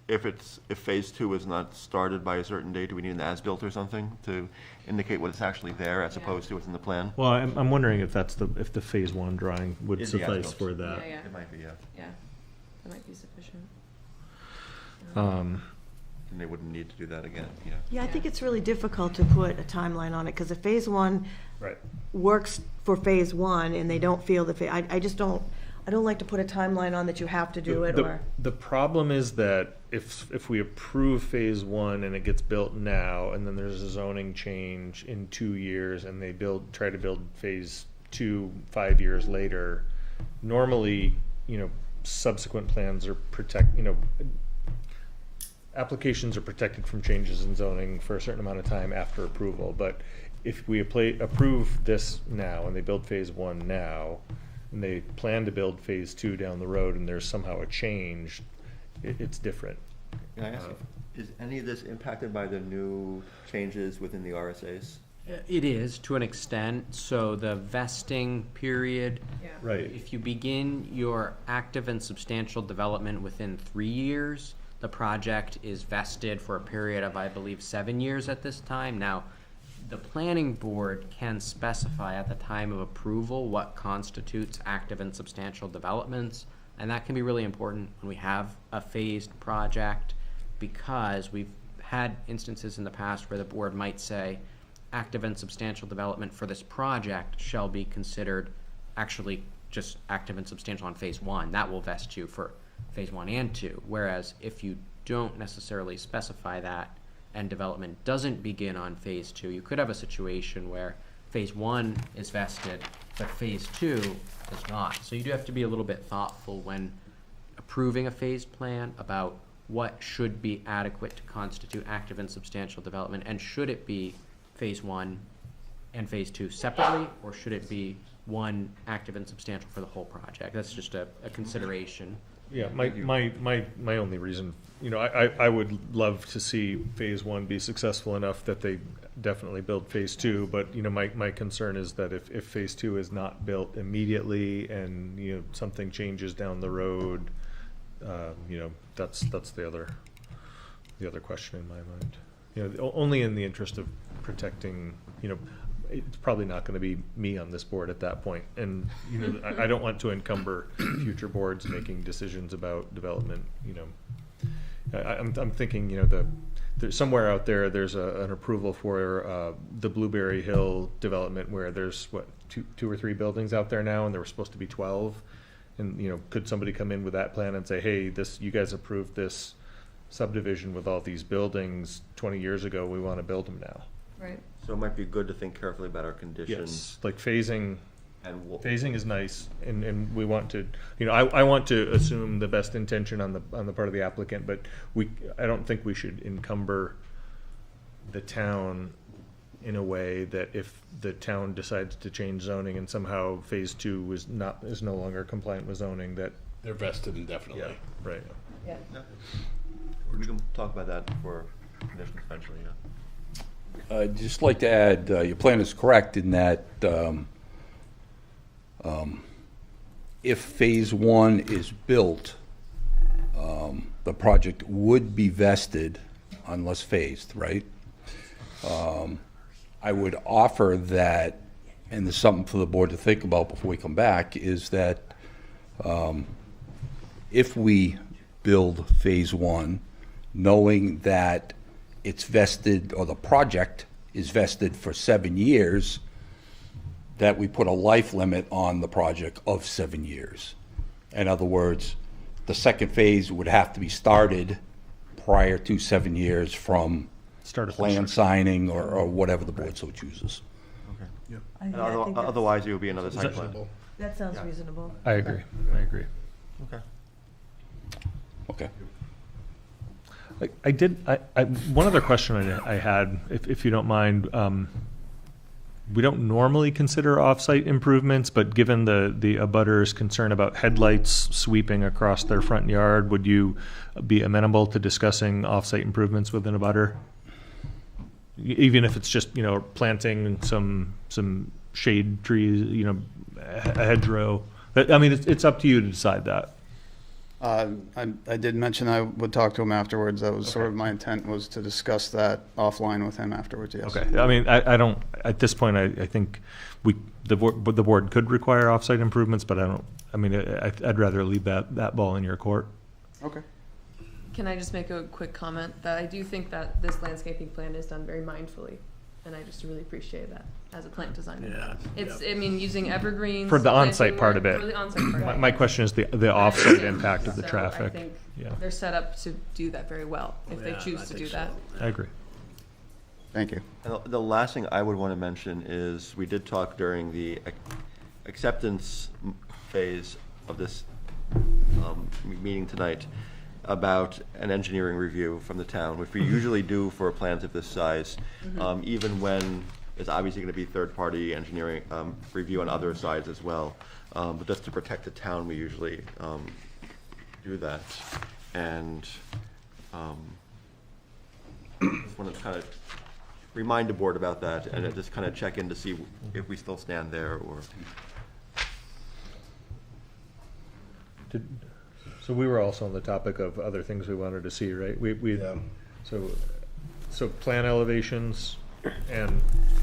Speaker 2: if phase two is not started by a certain date, do we need an as-built or something to indicate what it's actually there as opposed to what's in the plan?
Speaker 6: well, I'm wondering if if the phase one drawing would
Speaker 2: Is the
Speaker 6: suffice
Speaker 2: as-built.
Speaker 6: for that.
Speaker 9: Yeah,
Speaker 2: It might be, yeah.
Speaker 9: yeah, that might be sufficient.
Speaker 2: And they wouldn't need to do that again, yeah.
Speaker 5: Yeah, I think it's really difficult to put a timeline on it, because if phase one
Speaker 6: Right.
Speaker 5: works for phase one and they don't feel the, I just don't, I don't like to put a timeline on that you have to do it, or.
Speaker 6: The problem is that if we approve phase one and it gets built now, and then there's a zoning change in 2 years, and they try to build phase two 5 years later, normally, subsequent plans are applications are protected from changes in zoning for a certain amount of time after approval. But if we approve this now and they build phase one now, and they plan to build phase two down the road, and there's somehow a change, it's different.
Speaker 2: Can I ask, is any of this impacted by the new changes within the RSAs?
Speaker 1: It is, to an extent. So the vesting period,
Speaker 6: Right.
Speaker 1: if you begin your active and substantial development within 3 years, the project is vested for a period of, I believe, 7 years at this time. Now, the planning board can specify at the time of approval what constitutes active and substantial developments, and that can be really important when we have a phased project, because we've had instances in the past where the board might say active and substantial development for this project shall be considered actually just active and substantial on phase one. That will vest you for phase one and two, whereas if you don't necessarily specify that and development doesn't begin on phase two, you could have a situation where phase one is vested, but phase two is not. So you do have to be a little bit thoughtful when approving a phased plan about what should be adequate to constitute active and substantial development, and should it be phase one and phase two separately, or should it be one active and substantial for the whole project? That's just a consideration.
Speaker 6: Yeah, my only reason, I would love to see phase one be successful enough that they definitely build phase two, but, my concern is that if phase two is not built immediately and, something changes down the road, that's the other question in my mind. Only in the interest of protecting, it's probably not gonna be me on this board at that point. And, I don't want to encumber future boards making decisions about development, I'm thinking, there's somewhere out there, there's an approval for the Blueberry Hill development where there's, two or three buildings out there now, and there were supposed to be 12. And, could somebody come in with that plan and say, hey, you guys approved this subdivision with all these buildings 20 years ago, we want to build them now.
Speaker 9: Right.
Speaker 2: So it might be good to think carefully about our conditions.
Speaker 6: Yes, like phasing,
Speaker 2: And we'll,
Speaker 6: Phasing is nice, and we want to, I want to assume the best intention on the part of the applicant, but I don't think we should encumber the town in a way that if the town decides to change zoning and somehow phase 2 is no longer compliant with zoning, that.
Speaker 13: They're vested indefinitely.
Speaker 6: Yeah, right.
Speaker 5: Yeah.
Speaker 2: we can talk about that for conditions eventually, yeah.
Speaker 10: I'd just like to add, your plan is correct in that if Phase 1 is built, the project would be vested unless phased, right? I would offer that, and there's something for the board to think about before we come back, is that if we build Phase 1, knowing that it's vested, or the project is vested for 7 years, that we put a life limit on the project of 7 years. In other words, the second phase would have to be started prior to 7 years from plan signing or whatever the board so chooses.
Speaker 2: Okay.
Speaker 5: I
Speaker 2: And
Speaker 5: think that's-
Speaker 2: otherwise, it would be another site plan.
Speaker 5: That sounds reasonable.
Speaker 6: I agree.
Speaker 2: Okay.
Speaker 10: Okay.
Speaker 6: One other question I had, if you don't mind, we don't normally consider off-site improvements, but given the abutter's concern about headlights sweeping across their front yard, would you be amenable to discussing off-site improvements with an abutter? Even if it's just, planting some shade trees, a hedgerow. I mean, it's up to you to decide that.
Speaker 12: I did mention I would talk to him afterwards. That was sort of my intent, was to discuss that offline with him afterwards, yes.
Speaker 6: Okay, I mean, I don't, at this point, I think the board could require off-site improvements, but I'd rather leave that ball in your court.
Speaker 12: Okay.
Speaker 9: Can I just make a quick comment that I do think that this landscaping plan is done very mindfully, and I just really appreciate that as a plant designer.
Speaker 13: Yeah.
Speaker 9: It's, using evergreens.
Speaker 6: For the
Speaker 9: planting
Speaker 6: on-site part
Speaker 9: work,
Speaker 6: of it.
Speaker 9: For the on-site part of it.
Speaker 6: My question is the off-site impact of the
Speaker 9: So
Speaker 6: traffic.
Speaker 9: I think
Speaker 6: Yeah.
Speaker 9: they're set up to do that very well, if they choose to do that.
Speaker 6: I agree.
Speaker 12: Thank you.
Speaker 2: And the last thing I would want to mention is, we did talk during the acceptance phase of this meeting tonight about an engineering review from the town, which we usually do for plans of this size, even when there's obviously going to be third-party engineering review on other sides as well. But just to protect the town, we usually do that. And just want to kind of remind the board about that, and just kind of check in to see if we still stand there, or.
Speaker 6: So we were also on the topic of other things we wanted to see, right? So plan elevations and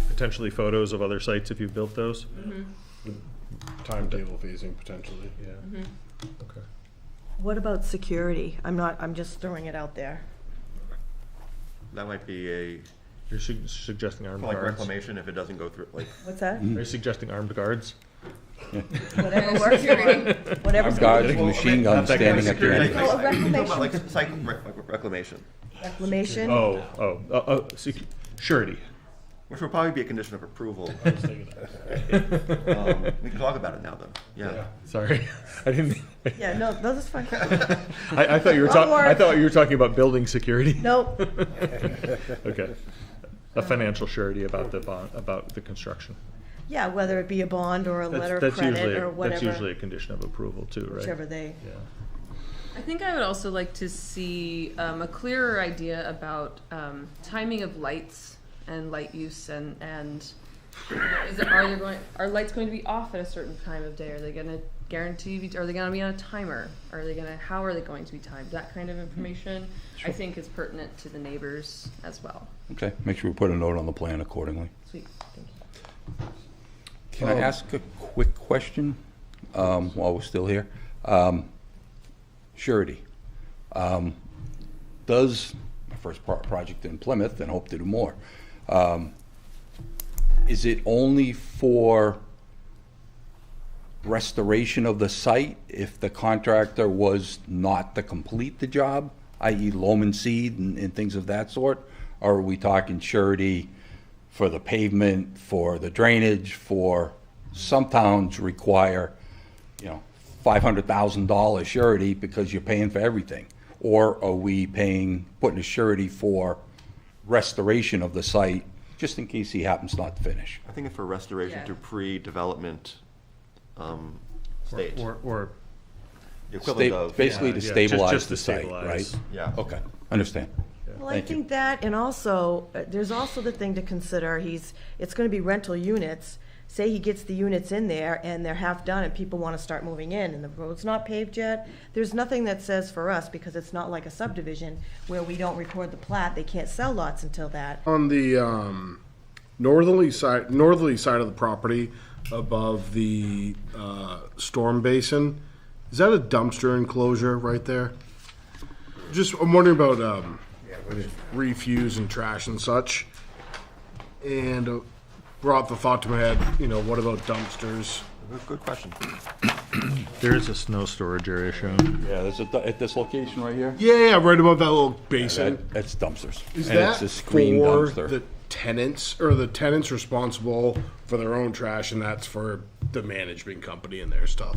Speaker 6: potentially photos of other sites if you've built those?
Speaker 3: Timetable phasing potentially.
Speaker 6: Yeah. Okay.
Speaker 5: What about security? I'm just throwing it out there.
Speaker 2: That might be
Speaker 6: You're suggesting armed
Speaker 2: like
Speaker 6: guards?
Speaker 2: reclamation if it doesn't go through, like.
Speaker 5: What's that?
Speaker 6: Are you suggesting armed guards?
Speaker 5: Whatever works for you. Whatever's
Speaker 10: Guards
Speaker 5: good.
Speaker 10: with machine guns standing at your
Speaker 2: Like,
Speaker 10: entrance.
Speaker 5: Oh,
Speaker 2: talking about like
Speaker 5: reclamation.
Speaker 2: site reclamation,
Speaker 5: Reclamation.
Speaker 6: Surety.
Speaker 2: which will probably be a condition of approval. We can talk about it now, though. Yeah.
Speaker 6: Sorry, I didn't.
Speaker 5: Yeah, no, that's fine.
Speaker 6: I thought you were
Speaker 5: Wrong word.
Speaker 6: I thought you were talking about building security.
Speaker 5: Nope.
Speaker 6: Okay, a financial surety about the bond, about the construction.
Speaker 5: Yeah, whether it be a bond or a letter of
Speaker 6: That's
Speaker 5: credit
Speaker 6: usually
Speaker 5: or whatever.
Speaker 6: that's usually a condition of approval too, right?
Speaker 5: Whichever they.
Speaker 6: Yeah.
Speaker 9: I think I would also like to see a clearer idea about timing of lights and light use, and are lights going to be off at a certain time of day? Are they going to are they going to be on a timer? How are they going to be timed? That kind of information, I think, is pertinent to the neighbors as well.
Speaker 10: Okay, make sure we put a note on the plan accordingly.
Speaker 9: Sweet, thank you.
Speaker 10: Can I ask a quick question while we're still here? Surety. Does, my first project in Plymouth, and hope to do more, is it only for restoration of the site if the contractor was not to complete the job, i.e. loam and seed and things of that sort? Or are we talking surety for the pavement, for the drainage, for Some towns require, $500,000 surety because you're paying for everything. Or are we putting a surety for restoration of the site, just in case he happens not to finish?
Speaker 2: I think it's for restoration
Speaker 9: Yeah.
Speaker 2: to pre-development stage.
Speaker 6: Or
Speaker 2: The equivalent of.
Speaker 10: Basically to
Speaker 6: Yeah,
Speaker 10: stabilize
Speaker 6: just
Speaker 10: the
Speaker 6: to
Speaker 10: site,
Speaker 6: stabilize.
Speaker 10: right?
Speaker 2: Yeah.
Speaker 10: Okay, understand.
Speaker 5: Well, I
Speaker 10: Thank you.
Speaker 5: think that, and also, there's also the thing to consider, it's gonna be rental units. Say he gets the units in there and they're half done and people wanna start moving in and the road's not paved yet. There's nothing that says for us, because it's not like a subdivision where we don't record the plat, they can't sell lots until that.
Speaker 3: On the northerly side of the property, above the storm basin, is that a dumpster enclosure right there? Just, I'm wondering about refuse and trash and such. And brought the thought to my head, what about dumpsters?
Speaker 2: Good question.
Speaker 6: There is a snow storage area shown.
Speaker 10: Yeah, there's at this location right here.
Speaker 3: Yeah, right above that little basin.
Speaker 10: That's dumpsters.
Speaker 3: Is
Speaker 10: And
Speaker 3: that
Speaker 10: it's a screen
Speaker 3: for
Speaker 10: dumpster.
Speaker 3: the tenants, or the tenants responsible for their own trash, and that's for the management company and their stuff?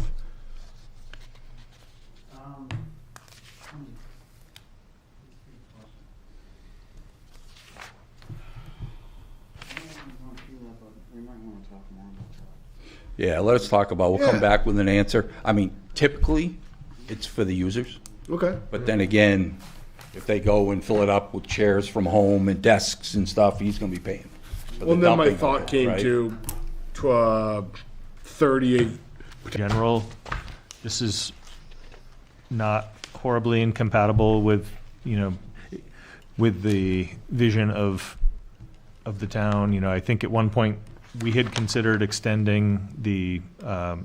Speaker 10: Yeah, let us talk about, we'll come back with an answer. I mean, typically, it's for the users.
Speaker 3: Okay.
Speaker 10: But then again, if they go and fill it up with chairs from home and desks and stuff, he's gonna be paying. for the
Speaker 3: Well, then my
Speaker 10: dumping of
Speaker 3: thought
Speaker 10: it,
Speaker 3: came
Speaker 10: right?
Speaker 3: to 38.
Speaker 6: General, this is not horribly incompatible with, with the vision of the town. I think at one point, we had considered extending the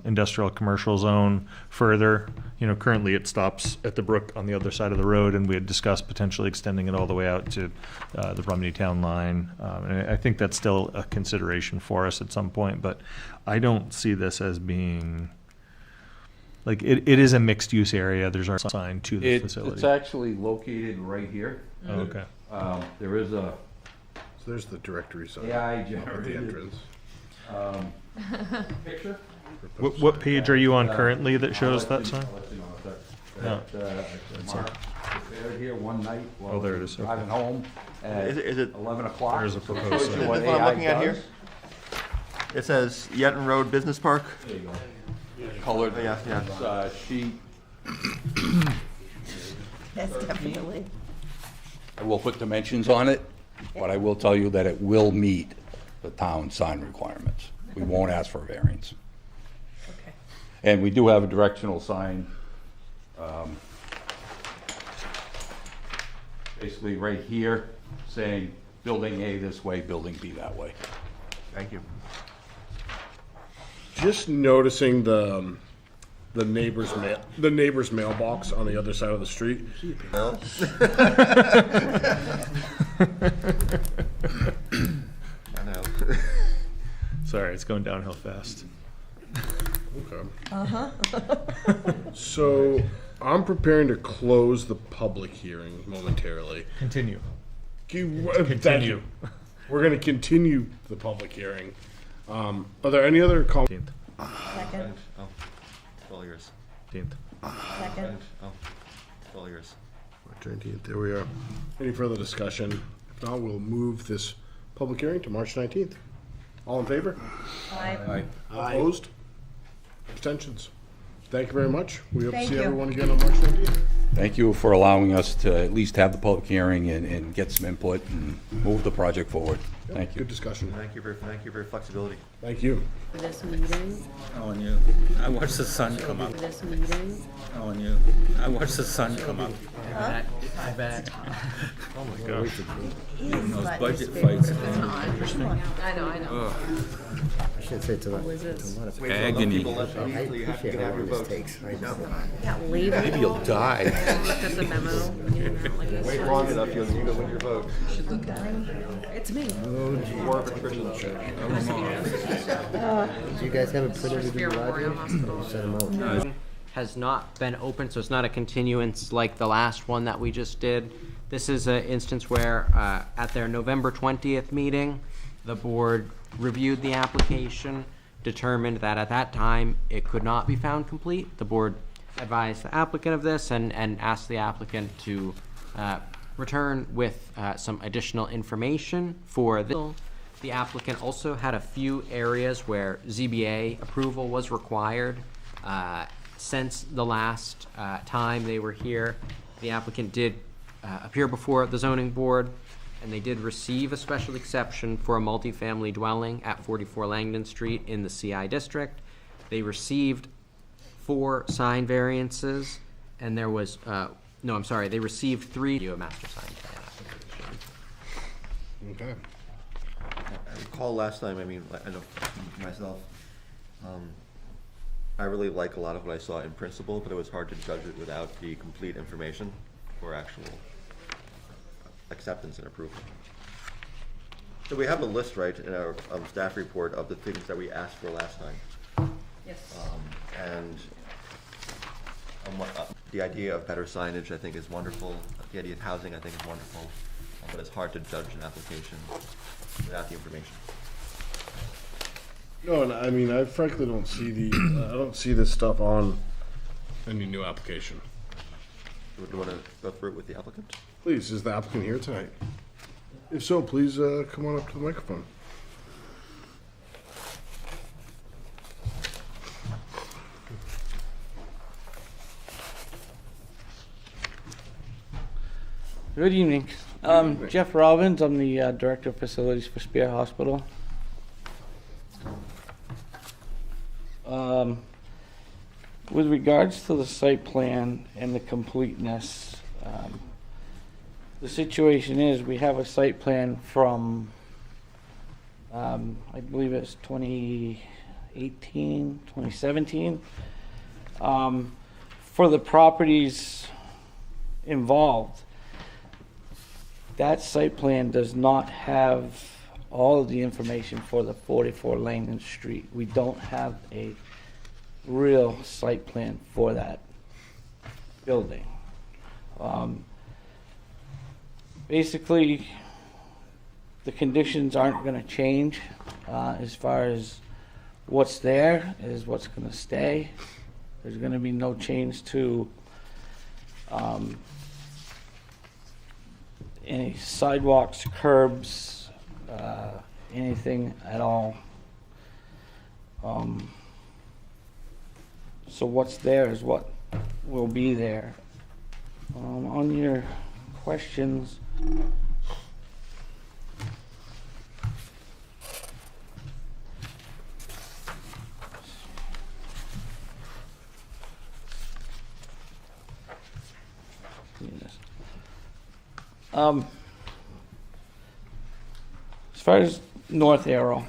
Speaker 6: industrial commercial zone further. Currently it stops at the brook on the other side of the road, and we had discussed potentially extending it all the way out to the Rumney Town line. And I think that's still a consideration for us at some point, but I don't see this as being, like, it is a mixed-use area. There's our sign to the
Speaker 10: It's
Speaker 6: facility.
Speaker 10: actually located right here.
Speaker 6: Oh, okay.
Speaker 10: There is a
Speaker 3: So there's the directory sign
Speaker 10: AI
Speaker 3: at the
Speaker 10: generated
Speaker 3: entrance.
Speaker 10: picture.
Speaker 6: What page are you on currently that shows that sign?
Speaker 10: I'll let you know if
Speaker 6: No.
Speaker 10: That's marked. It's there here one night while
Speaker 6: Oh, there it is, okay.
Speaker 10: driving home at
Speaker 2: Is it
Speaker 10: 11 o'clock.
Speaker 6: There's a proposed
Speaker 10: Shows you
Speaker 6: sign.
Speaker 2: Is
Speaker 10: what
Speaker 2: this what I'm
Speaker 10: AI
Speaker 2: looking at here?
Speaker 10: does.
Speaker 2: It says Yetton Road Business Park.
Speaker 10: There you go. Colored
Speaker 2: Yeah.
Speaker 10: sheet.
Speaker 5: That's definitely.
Speaker 10: I will put dimensions on it, but I will tell you that it will meet the town sign requirements. We won't ask for a variance.
Speaker 5: Okay.
Speaker 10: And we do have a directional sign, basically right here, saying building A this way, building B that way.
Speaker 2: Thank you.
Speaker 3: Just noticing the neighbor's mailbox on the other side of the street.
Speaker 2: I know.
Speaker 6: Sorry, it's going downhill fast.
Speaker 3: Okay. So I'm preparing to close the public hearing momentarily.
Speaker 6: Continue.
Speaker 3: Thank you. We're going to continue the public hearing. Are there any other comments?
Speaker 5: Second,
Speaker 2: Oh, it's all yours.
Speaker 5: second.
Speaker 2: Oh, it's all yours.
Speaker 3: March 19th, there we are. Any further discussion? If not, we'll move this public hearing to March 19th. All in favor?
Speaker 5: Aye.
Speaker 3: Opposed? Abstentions? Thank you very much. We hope to
Speaker 5: Thank
Speaker 3: see
Speaker 5: you.
Speaker 3: everyone again on March 19th.
Speaker 10: Thank you for allowing us to at least have the public hearing and get some input and move the project forward. Thank you.
Speaker 3: Good discussion.
Speaker 2: Thank you for your flexibility.
Speaker 3: Thank you.
Speaker 4: For this meeting,
Speaker 11: On you. I watched the sun come up.
Speaker 4: for this meeting.
Speaker 11: On you. I watched the sun come up.
Speaker 1: I bet.
Speaker 6: Oh my gosh.
Speaker 11: Those budget fights.
Speaker 4: I know.
Speaker 7: I should say to
Speaker 4: What is this?
Speaker 11: Agony.
Speaker 2: People left the meeting till you have to get out your vote.
Speaker 4: Got labeled.
Speaker 11: Maybe you'll die.
Speaker 4: I looked at the memo. Like this.
Speaker 2: Wait long enough, you go win your vote.
Speaker 4: It's me.
Speaker 2: More attrition.
Speaker 7: Do you guys have a printer to do
Speaker 4: Spear
Speaker 7: the
Speaker 4: Memorial
Speaker 7: library?
Speaker 4: Hospital.
Speaker 7: Set them out.
Speaker 1: Has not been open, so it's not a continuance like the last one that we just did. This is an instance where, at their November 20th meeting, the board reviewed the application, determined that at that time it could not be found complete. The board advised the applicant of this and asked the applicant to return with some additional information for this. The applicant also had a few areas where ZBA approval was required. Since the last time they were here, the applicant did appear before the zoning board, and they did receive a special exception for a multifamily dwelling at 44 Langdon Street in the CI district. They received 4 sign variances, and there was, no, I'm sorry, they received 3 master sign plan application.
Speaker 3: Okay.
Speaker 2: I recall last time, I mean, I know myself, I really like a lot of what I saw in principle, but it was hard to judge it without the complete information for actual acceptance and approval. So we have a list, right, in our staff report of the things that we asked for last time.
Speaker 9: Yes.
Speaker 2: And the idea of better signage, I think, is wonderful. The idea of housing, I think, is wonderful. But it's hard to judge an application without the information.
Speaker 3: No, and I mean, I frankly don't see the, I don't see this stuff on any new application.
Speaker 2: Do you want to go through it with the applicant?
Speaker 3: Please, is the applicant here tonight? If so, please come on up to the microphone.
Speaker 16: Good evening. Jeff Robbins, I'm the Director of Facilities for Spear Hospital. With regards to the site plan and the completeness, the situation is we have a site plan from, I believe it's 2018, 2017, for the properties involved. That site plan does not have all of the information for the 44 Langdon Street. We don't have a real site plan for that building. Basically, the conditions aren't going to change as far as what's there is what's going to stay. There's going to be no change to any sidewalks, curbs, anything at all. So what's there is what will be there. On your questions, as far as North Arrow,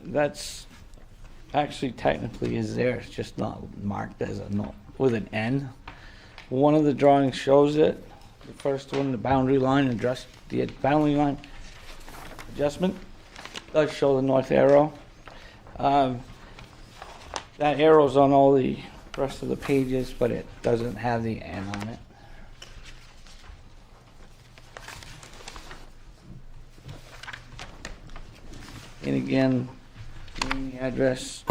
Speaker 16: that's actually technically is there. It's just not marked as a no with an N. One of the drawings shows it. The first one, the boundary line the boundary line adjustment does show the North Arrow. That arrow's on all the rest of the pages, but it doesn't have the N on it. And again, the address,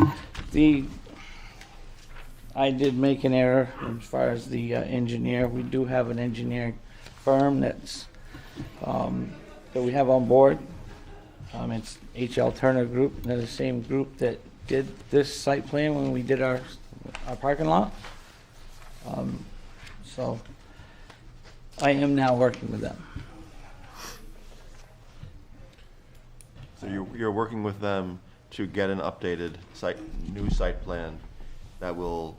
Speaker 16: I did make an error as far as the engineer. We do have an engineering firm that we have on board. It's HL Turner Group. They're the same group that did this site plan when we did our parking lot. So I am now working with them.
Speaker 2: So you're working with them to get an updated new site plan that will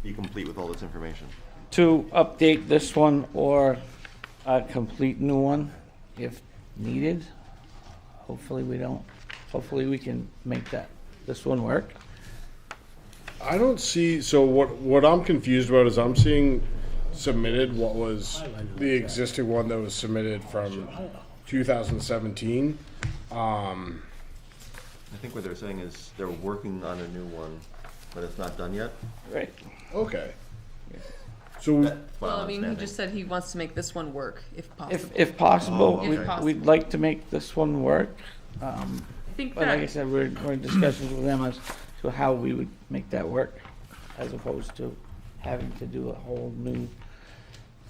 Speaker 2: be complete with all this information?
Speaker 16: To update this one or a complete new one if needed. Hopefully we can make this one work.
Speaker 3: I don't see, so what I'm confused about is I'm seeing submitted what was the existing one that was submitted from 2017.
Speaker 2: I think what they're saying is they're working on a new one, but it's not done yet.
Speaker 16: Right.
Speaker 3: Okay. So,
Speaker 9: Well, I mean, he just said he wants to make this one work, if possible.
Speaker 16: If possible,
Speaker 2: Oh, okay.
Speaker 16: we'd like to make this one work.
Speaker 9: think
Speaker 16: But like I
Speaker 9: that,
Speaker 16: said, we're in discussions with them as to how we would make that work, as opposed to having to do a whole new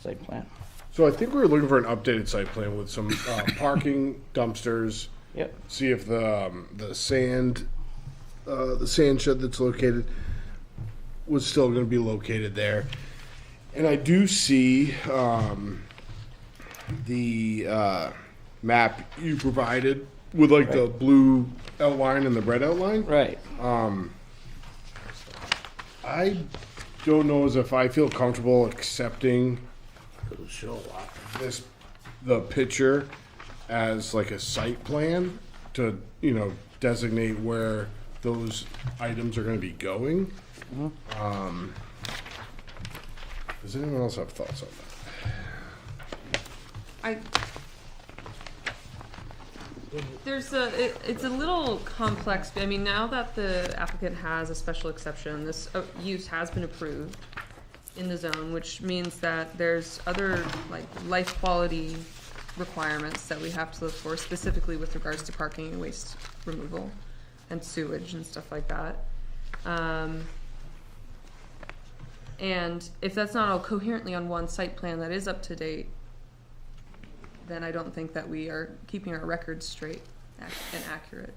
Speaker 16: site plan.
Speaker 3: So I think we were looking for an updated site plan with some parking, dumpsters.
Speaker 16: Yep.
Speaker 3: See if the sand shed that's located was still going to be located there. And I do see the map you provided with like the blue outline and the red outline.
Speaker 16: Right.
Speaker 3: I don't know as if I feel comfortable accepting the picture as like a site plan to, designate where those items are going to be going. Does anyone else have thoughts on that?
Speaker 9: it's a little complex. I mean, now that the applicant has a special exception, this use has been approved in the zone, which means that there's other like life quality requirements that we have to look for, specifically with regards to parking and waste removal and sewage and stuff like that. And if that's not all coherently on one site plan that is up to date, then I don't think that we are keeping our records straight and accurate.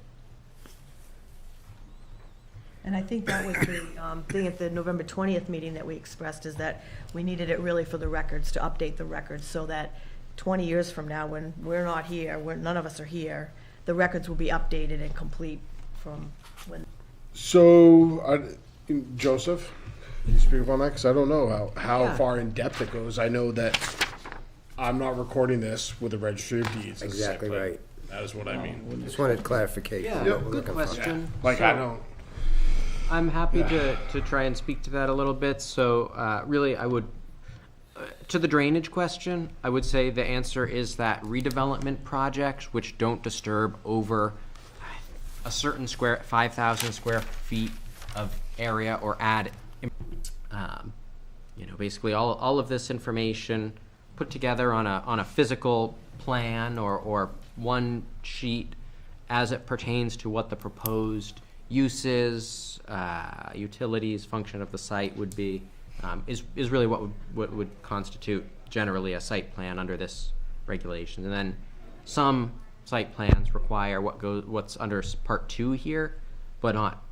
Speaker 5: And I think that was the thing at the November 20th meeting that we expressed, is that we needed it really for the records, to update the records, so that 20 years from now, when we're not here, when none of us are here, the records will be updated and complete from when.
Speaker 3: So, Joseph, can you speak on that? Because I don't know how
Speaker 5: Yeah.
Speaker 3: far in depth it goes. I know that I'm not recording this with the registry of deeds. as a site
Speaker 7: Exactly
Speaker 3: plan.
Speaker 7: right.
Speaker 3: That is what I mean.
Speaker 7: Just wanted clarification.
Speaker 1: Yeah,
Speaker 7: on what we're
Speaker 1: good
Speaker 7: looking for.
Speaker 1: question.
Speaker 3: Like, I don't.
Speaker 1: I'm happy to try and speak to that a little bit. So really, I would, to the drainage question, I would say the answer is that redevelopment projects which don't disturb over a certain 5,000 square feet of area or add, basically all of this information put together on a physical plan or one sheet as it pertains to what the proposed uses, utilities, function of the site would be, is really what would constitute generally a site plan under this regulation. And then some site plans require what's under Part 2 here, but not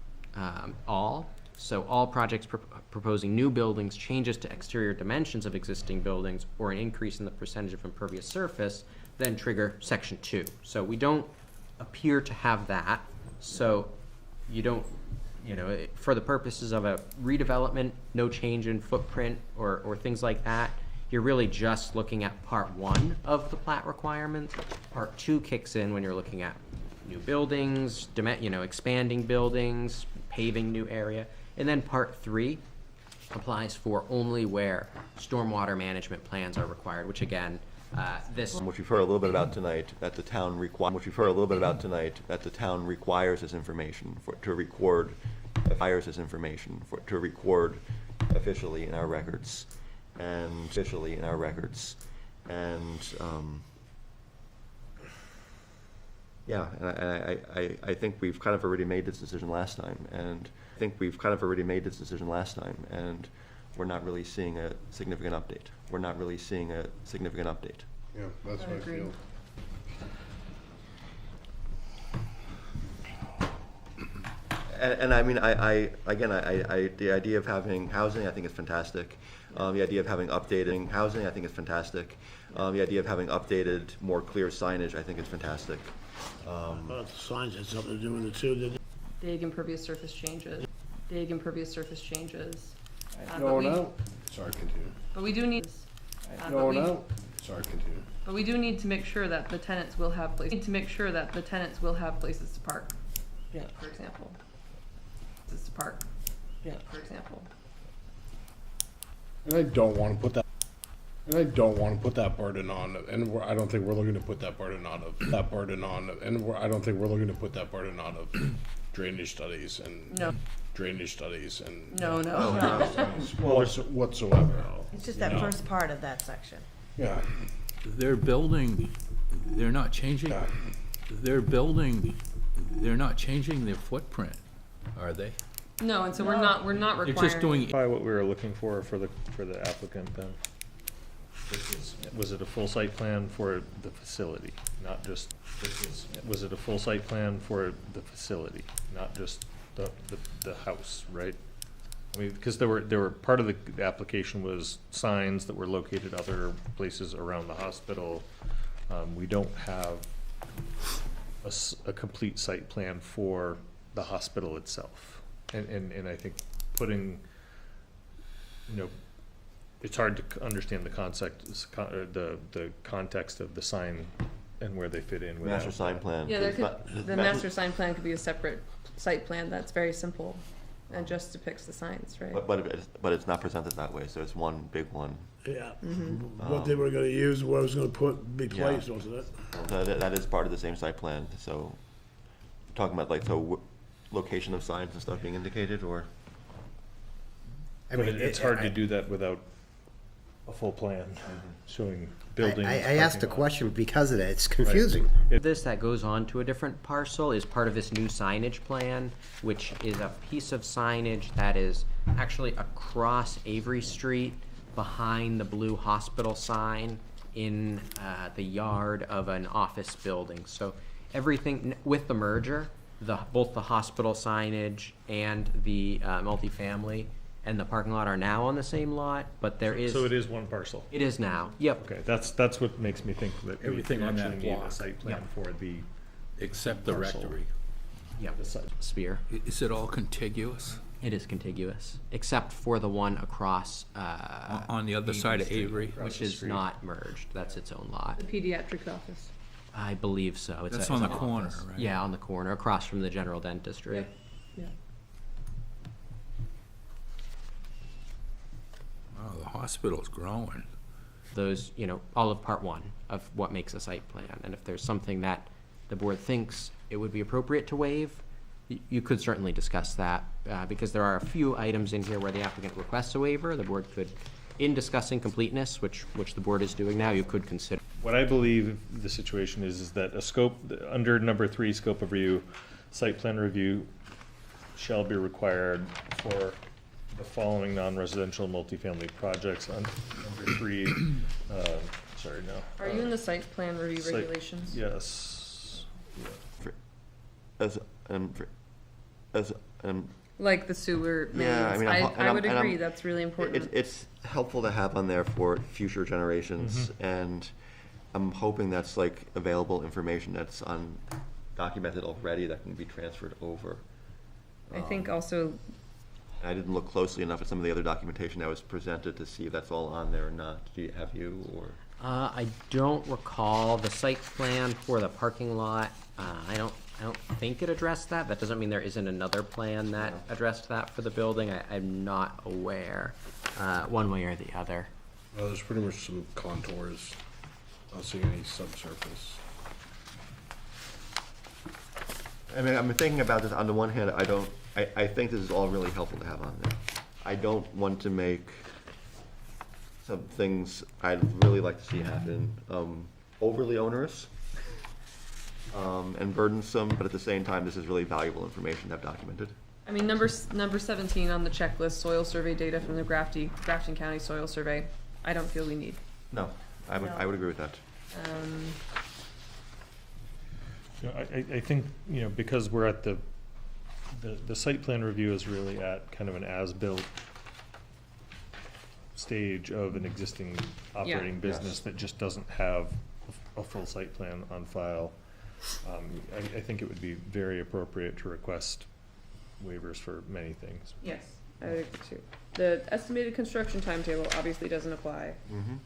Speaker 1: all. So all projects proposing new buildings, changes to exterior dimensions of existing buildings, or an increase in the percentage of impervious surface, then trigger Section 2. So we don't appear to have that. So you don't, for the purposes of a redevelopment, no change in footprint or things like that, you're really just looking at Part 1 of the plat requirements. Part 2 kicks in when you're looking at new buildings, expanding buildings, paving new area. And then Part 3 applies for only where stormwater management plans are required, which again,
Speaker 2: Which we've heard a little bit about tonight, that the town requires this information to record officially in our records, and yeah, and I think we've kind of already made this decision last time, and we're not really seeing a significant update.
Speaker 3: Yeah, that's what I feel.
Speaker 2: And I mean, I the idea of having housing, I think is fantastic. The idea of having updating housing, I think is fantastic. The idea of having updated, more clear signage, I think is fantastic.
Speaker 17: The signs had something to do with it too, didn't it?
Speaker 9: Big impervious surface changes.
Speaker 3: No. Sorry, continue.
Speaker 9: But we do need.
Speaker 3: Sorry, continue.
Speaker 9: But we do need to make sure that the tenants will have places. To park.
Speaker 16: Yeah.
Speaker 9: For example.
Speaker 16: Yeah.
Speaker 9: For example.
Speaker 3: And I don't want to put that burden on, and I don't think we're looking to put that burden on drainage studies and
Speaker 9: No.
Speaker 3: whatsoever.
Speaker 5: It's just that first part of that section.
Speaker 3: Yeah.
Speaker 11: They're building, they're not changing, they're building they're not changing their footprint, are they?
Speaker 9: No, and so we're not
Speaker 11: They're
Speaker 9: requiring.
Speaker 11: just doing,
Speaker 6: Probably what we were looking for the applicant then. Was it a full site plan for the facility, not just, was it a full site plan for the facility, not just the house, right? I mean, because there were, part of the application was signs that were located other places around the hospital. We don't have a complete site plan for the hospital itself. And I think putting, you know, it's hard to understand the concept, the context of the sign and where they fit in.
Speaker 2: Master sign plan.
Speaker 9: Yeah,
Speaker 2: It's not-
Speaker 9: the master sign plan could be a separate site plan that's very simple and just depicts the signs, right?
Speaker 2: But it's not presented that way, so it's one big one.
Speaker 17: Yeah. What they were gonna use, where it was gonna be placed,
Speaker 2: Yeah.
Speaker 17: wasn't it?
Speaker 2: So that is part of the same site plan, so, talking about like, location of signs and stuff being indicated, or?
Speaker 6: But it's hard to do that without a full plan showing buildings.
Speaker 7: I asked the
Speaker 6: parking lot.
Speaker 7: question because of that. It's confusing.
Speaker 1: This that goes on to a different parcel is part of this new signage plan, which is a piece of signage that is actually across Avery Street behind the blue hospital sign in the yard of an office building. So everything with the merger, both the hospital signage and the multifamily and the parking lot are now on the same lot, but there is.
Speaker 6: So it is one parcel?
Speaker 1: It is now, yep.
Speaker 6: Okay, that's what makes me think that we
Speaker 11: Everything on that
Speaker 6: actually need a
Speaker 11: block.
Speaker 6: site plan
Speaker 1: Yep.
Speaker 6: for the.
Speaker 11: except the
Speaker 6: Parcel.
Speaker 11: rectory.
Speaker 1: Yep, sphere.
Speaker 11: Is it all contiguous?
Speaker 1: It is contiguous, except for the one across,
Speaker 11: On the other side of Avery?
Speaker 1: which is not merged. That's its own lot.
Speaker 9: The pediatric office.
Speaker 1: I believe so. It's
Speaker 11: That's
Speaker 1: a-
Speaker 11: on
Speaker 1: it's
Speaker 11: the
Speaker 1: an
Speaker 11: corner,
Speaker 1: office.
Speaker 11: right?
Speaker 1: Yeah, on the corner, across from the general dentistry.
Speaker 9: Yeah.
Speaker 11: Oh, the hospital's growing.
Speaker 1: Those, all of part one of what makes a site plan. And if there's something that the board thinks it would be appropriate to waive, you could certainly discuss that, because there are a few items in here where the applicant requests a waiver. The board could, in discussing completeness, which the board is doing now, you could consider.
Speaker 6: What I believe the situation is that a scope, under number 3, scope of review, site plan review shall be required for the following non-residential multifamily projects. Number 3, sorry, no.
Speaker 9: Are you in the site plan review
Speaker 6: Site-
Speaker 9: regulations?
Speaker 6: Yes.
Speaker 9: Like the sewer mains.
Speaker 2: Yeah, I mean,
Speaker 9: I would agree, that's really important.
Speaker 2: It's helpful to have on there for future generations,
Speaker 6: Mm-hmm.
Speaker 2: and I'm hoping that's like available information that's documented already that can be transferred over.
Speaker 9: I think also,
Speaker 2: I didn't look closely enough at some of the other documentation that was presented to see if that's all on there or not. Have you, or?
Speaker 1: I don't recall the site plan for the parking lot. I don't think it addressed that. That doesn't mean there isn't another plan that addressed that for the building. I'm not aware, one way or the other.
Speaker 3: There's pretty much some contours. I don't see any subsurface.
Speaker 2: I mean, I'm thinking about this. On the one hand, I think this is all really helpful to have on there. I don't want to make some things I'd really like to see happen overly onerous and burdensome, but at the same time, this is really valuable information to have documented.
Speaker 9: I mean, number 17 on the checklist, soil survey data from the Grafton County Soil Survey, I don't feel we need.
Speaker 2: No, I would agree with that.
Speaker 6: I think, because we're at the site plan review is really at kind of an as-built stage of an existing operating business that just doesn't have a full site plan on file. I think it would be very appropriate to request waivers for many things.
Speaker 9: Yes, I agree too. The estimated construction timetable obviously doesn't apply.
Speaker 2: Mm-hmm.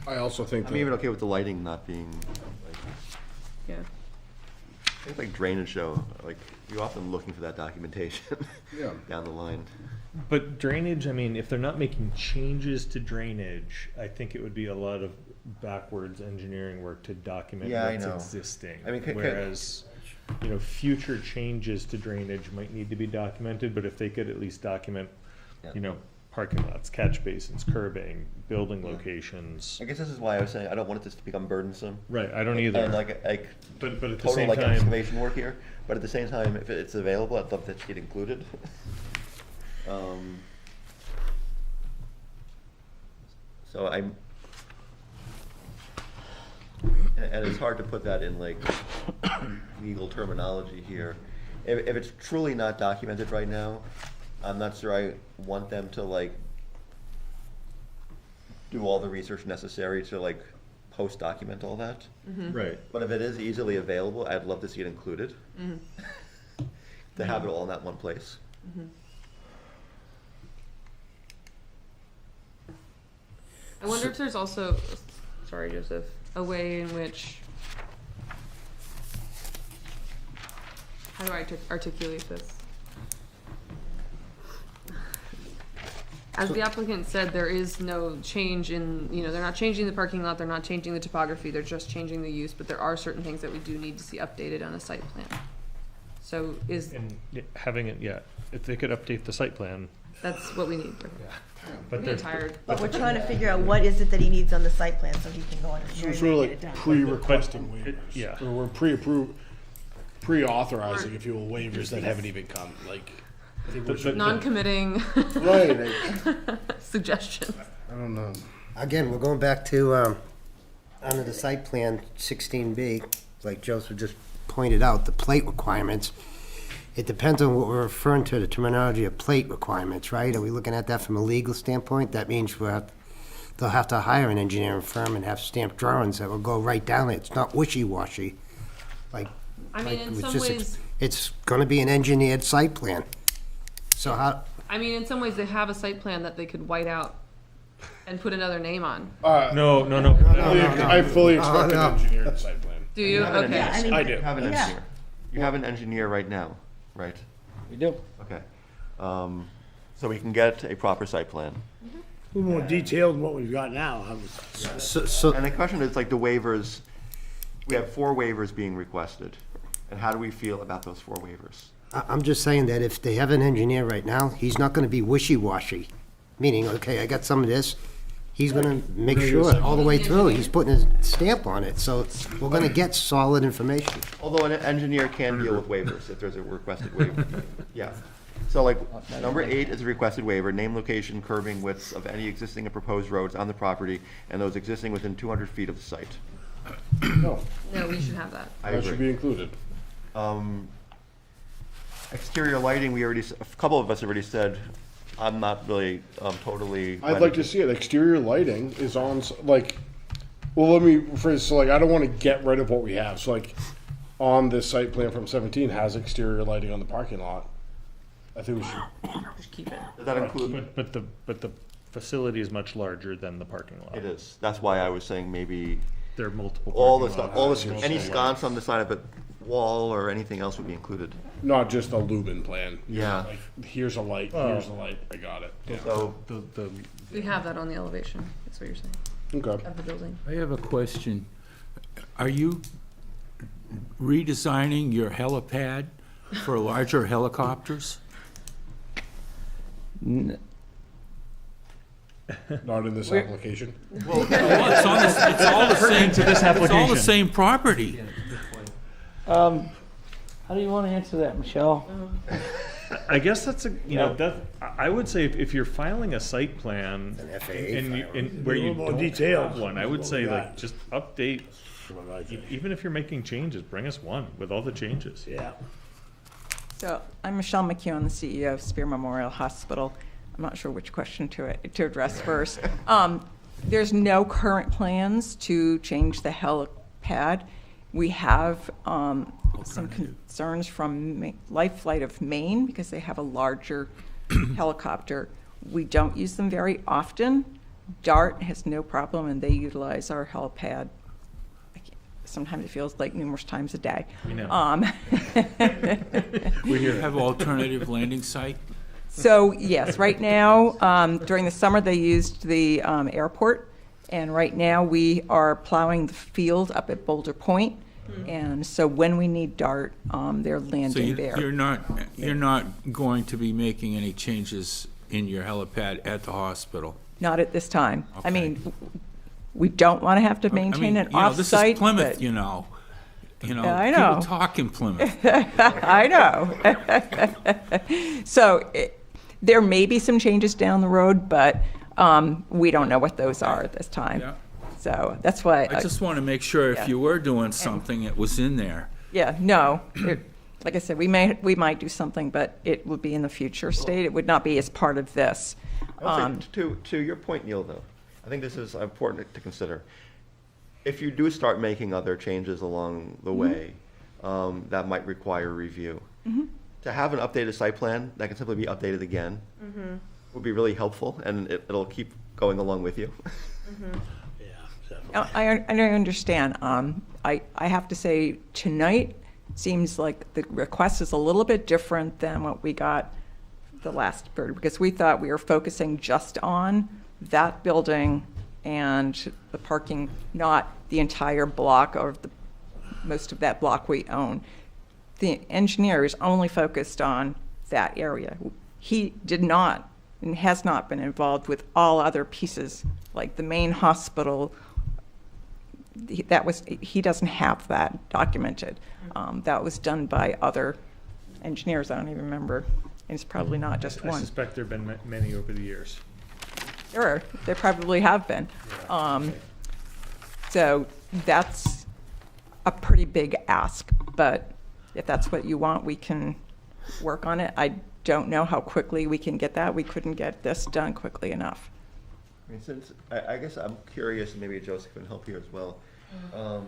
Speaker 3: I also think
Speaker 2: I'm even okay with the lighting not being like.
Speaker 9: Yeah.
Speaker 2: Things like drainage show, like, you're often looking for that documentation
Speaker 3: Yeah.
Speaker 2: down the line.
Speaker 6: But drainage, I mean, if they're not making changes to drainage, I think it would be a lot of backwards engineering work to document
Speaker 2: Yeah, I
Speaker 6: what's
Speaker 2: know.
Speaker 6: existing.
Speaker 2: I mean,
Speaker 6: Whereas, future changes to drainage might need to be documented, but if they could at least document,
Speaker 2: Yeah.
Speaker 6: parking lots, catch basins, curbing, building locations.
Speaker 2: I guess this is why I was saying I don't want this to become burdensome.
Speaker 6: Right, I don't either.
Speaker 2: And like
Speaker 6: But at the
Speaker 2: total
Speaker 6: same
Speaker 2: like
Speaker 6: time,
Speaker 2: excavation work here. But at the same time, if it's available, I'd love that to get included. So I'm, and it's hard to put that in like legal terminology here. If it's truly not documented right now, I'm not sure I want them to like do all the research necessary to like post-document all that.
Speaker 6: right.
Speaker 2: But if it is easily available, I'd love to see it included. To have it all in that one place.
Speaker 9: I wonder if there's also, sorry, Joseph, a way in which, how do I articulate this? As the applicant said, there is no change in, they're not changing the parking lot, they're not changing the topography, they're just changing the use, but there are certain things that we do need to see updated on a site plan. So
Speaker 6: And having it, if they could update the site plan,
Speaker 9: that's what we need.
Speaker 6: but
Speaker 9: I'm
Speaker 6: they're,
Speaker 9: getting tired.
Speaker 5: But we're trying to figure out what is it that he needs on the site plan so he can go on his
Speaker 3: So
Speaker 5: journey
Speaker 3: it's sort of
Speaker 5: and get it
Speaker 3: like
Speaker 5: done.
Speaker 3: pre-requesting
Speaker 6: But
Speaker 3: waivers.
Speaker 6: yeah.
Speaker 3: Or we're pre-authorizing, if you will, waivers that haven't even come, like. I think we're sort of-
Speaker 9: Non-committing
Speaker 3: Right,
Speaker 9: suggestions.
Speaker 3: I don't know.
Speaker 7: Again, we're going back to, under the site plan 16B, like Joseph just pointed out, the plate requirements. It depends on what we're referring to, the terminology of plate requirements, right? Are we looking at that from a legal standpoint? That means they'll have to hire an engineering firm and have stamped drawings that will go right down it. It's not wishy-washy. Like,
Speaker 9: I mean, in
Speaker 7: it's
Speaker 9: some
Speaker 7: just-
Speaker 9: ways,
Speaker 7: It's gonna be an engineered site plan. So how,
Speaker 9: in some ways, they have a site plan that they could white out and put another name on.
Speaker 6: no.
Speaker 3: I fully expect an engineered site plan.
Speaker 9: Do you? Okay.
Speaker 3: I do.
Speaker 2: You have an engineer. You have an engineer right now, right?
Speaker 16: We do.
Speaker 2: Okay. So we can get a proper site plan.
Speaker 17: A little more detailed than what we've got now.
Speaker 7: so,
Speaker 2: And the question is like the waivers, we have 4 waivers being requested. And how do we feel about those 4 waivers?
Speaker 7: I'm just saying that if they have an engineer right now, he's not gonna be wishy-washy. Meaning, okay, I got some of this, he's gonna make sure all the way through, he's putting his stamp on it, so we're gonna get solid information.
Speaker 2: Although an engineer can deal with waivers if there's a requested waiver. Yeah. So like, number 8 is a requested waiver, name, location, curbing, widths of any existing and proposed roads on the property and those existing within 200 feet of the site.
Speaker 3: No,
Speaker 9: No, we should have that.
Speaker 2: I
Speaker 3: that should
Speaker 2: agree.
Speaker 3: be included.
Speaker 2: Exterior lighting, a couple of us already said, I'm not really totally.
Speaker 3: I'd like to see it. Exterior lighting is on, let me phrase, so like, I don't want to get rid of what we have. So like, on this site plan from 17 has exterior lighting on the parking lot. I think we should,
Speaker 9: Just keep it.
Speaker 2: Does that include?
Speaker 6: But the facility is much larger than the parking lot.
Speaker 2: It is. That's why I was saying maybe
Speaker 6: There are multiple
Speaker 2: all the
Speaker 6: parking
Speaker 2: stuff,
Speaker 6: lots.
Speaker 2: all the, any sconce on the side of it, wall or anything else would be included.
Speaker 3: not just a lumen plan.
Speaker 2: Yeah.
Speaker 3: Like, here's a light, here's a light, I got it. Yeah.
Speaker 2: So,
Speaker 6: The
Speaker 9: We have that on the elevation. That's what you're saying,
Speaker 3: Okay.
Speaker 9: of the building.
Speaker 11: I have a question. Are you redesigning your helipad for larger helicopters?
Speaker 3: Not in this application.
Speaker 11: Well, it's all the same,
Speaker 8: to this
Speaker 11: it's all the
Speaker 8: application.
Speaker 11: same property.
Speaker 16: How do you want to answer that, Michelle?
Speaker 6: I guess that's I would say if you're filing a site plan and where you
Speaker 17: little more
Speaker 6: don't
Speaker 17: detailed
Speaker 6: have one, I would
Speaker 17: than
Speaker 6: say
Speaker 17: what we
Speaker 6: like
Speaker 17: got.
Speaker 6: just update. Even if you're making changes, bring us one with all the changes.
Speaker 17: Yeah.
Speaker 14: So I'm Michelle McHugh, the CEO of Spear Memorial Hospital. I'm not sure which question to address first. There's no current plans to change the helipad. We have some concerns from Life Flight of Maine because they have a larger helicopter. We don't use them very often. DART has no problem, and they utilize our helipad. Sometimes it feels like numerous times a day.
Speaker 6: We know.
Speaker 11: We have alternative landing site?
Speaker 14: So yes, right now, during the summer, they used the airport, and right now we are plowing the field up at Boulder Point. And so when we need DART, they're
Speaker 11: So
Speaker 14: landing there.
Speaker 11: you're not going to be making any changes in your helipad at the hospital?
Speaker 18: Not at this time. I
Speaker 11: Okay.
Speaker 18: mean, we don't want to have to maintain an
Speaker 11: This
Speaker 18: off-site,
Speaker 11: is Plymouth,
Speaker 18: but-
Speaker 11: you know.
Speaker 18: Yeah, I know.
Speaker 11: People talk in Plymouth.
Speaker 18: I know. So there may be some changes down the road, but we don't know what those are at this time.
Speaker 11: Yeah.
Speaker 18: So that's why.
Speaker 11: I just want to make sure
Speaker 18: Yeah.
Speaker 11: if you were doing something, it was in there.
Speaker 18: Yeah, no. Like I said, we might do something, but it would be in the future state. It would not be as part of this.
Speaker 2: I would say to your point, Neil, though, I think this is important to consider. If you do start making other changes along the way, that might require review. To have an updated site plan that can simply be updated again would be really helpful, and it'll keep going along with you.
Speaker 18: I understand. I have to say, tonight seems like the request is a little bit different than what we got the last bird, because we thought we were focusing just on that building and the parking, not the entire block or most of that block we own. The engineer is only focused on that area. He did not and has not been involved with all other pieces, like the main hospital. He doesn't have that documented. That was done by other engineers. I don't even remember. And it's probably not just
Speaker 6: I
Speaker 18: one.
Speaker 6: suspect there have been many over the years.
Speaker 18: Sure, there probably have been. So that's a pretty big ask, but if that's what you want, we can work on it. I don't know how quickly we can get that. We couldn't get this done quickly enough.
Speaker 2: I mean, since I guess I'm curious, and maybe Joseph can help here as well. So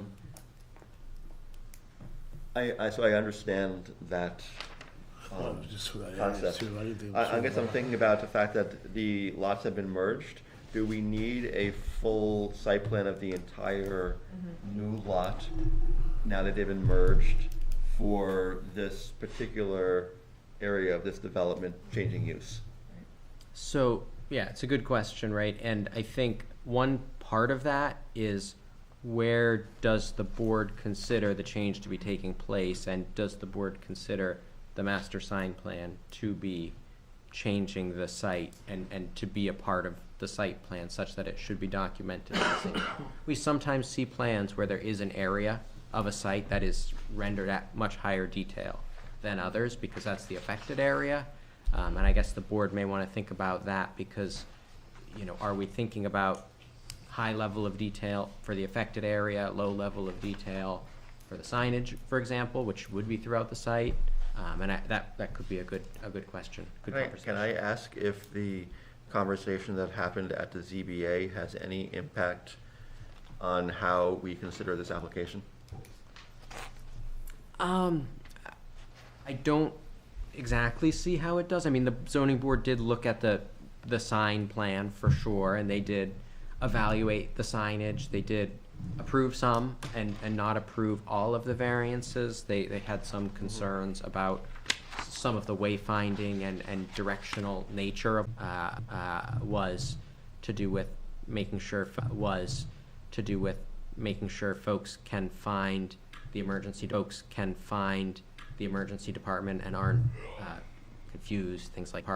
Speaker 2: I understand that
Speaker 17: Just what I
Speaker 2: concept.
Speaker 17: asked too. I didn't think it was
Speaker 2: I guess
Speaker 17: so
Speaker 2: I'm thinking about the fact that the lots have been merged. Do we need a full site plan of the entire new lot now that they've been merged for this particular area of this development changing use?
Speaker 1: So, yeah, it's a good question, right? And I think one part of that is, where does the board consider the change to be taking place, and does the board consider the master sign plan to be changing the site and to be a part of the site plan such that it should be documented? We sometimes see plans where there is an area of a site that is rendered at much higher detail than others because that's the affected area. And I guess the board may want to think about that because, are we thinking about high level of detail for the affected area, low level of detail for the signage, for example, which would be throughout the site? And that could be a good question. Good conversation.
Speaker 2: Can I ask if the conversation that happened at the ZBA has any impact on how we consider this application?
Speaker 1: I don't exactly see how it does. I mean, the zoning board did look at the sign plan for sure, and they did evaluate the signage. They did approve some and not approve all of the variances. They had some concerns about some of the wayfinding and directional nature of was to do with making sure folks can find the emergency department and aren't confused, things like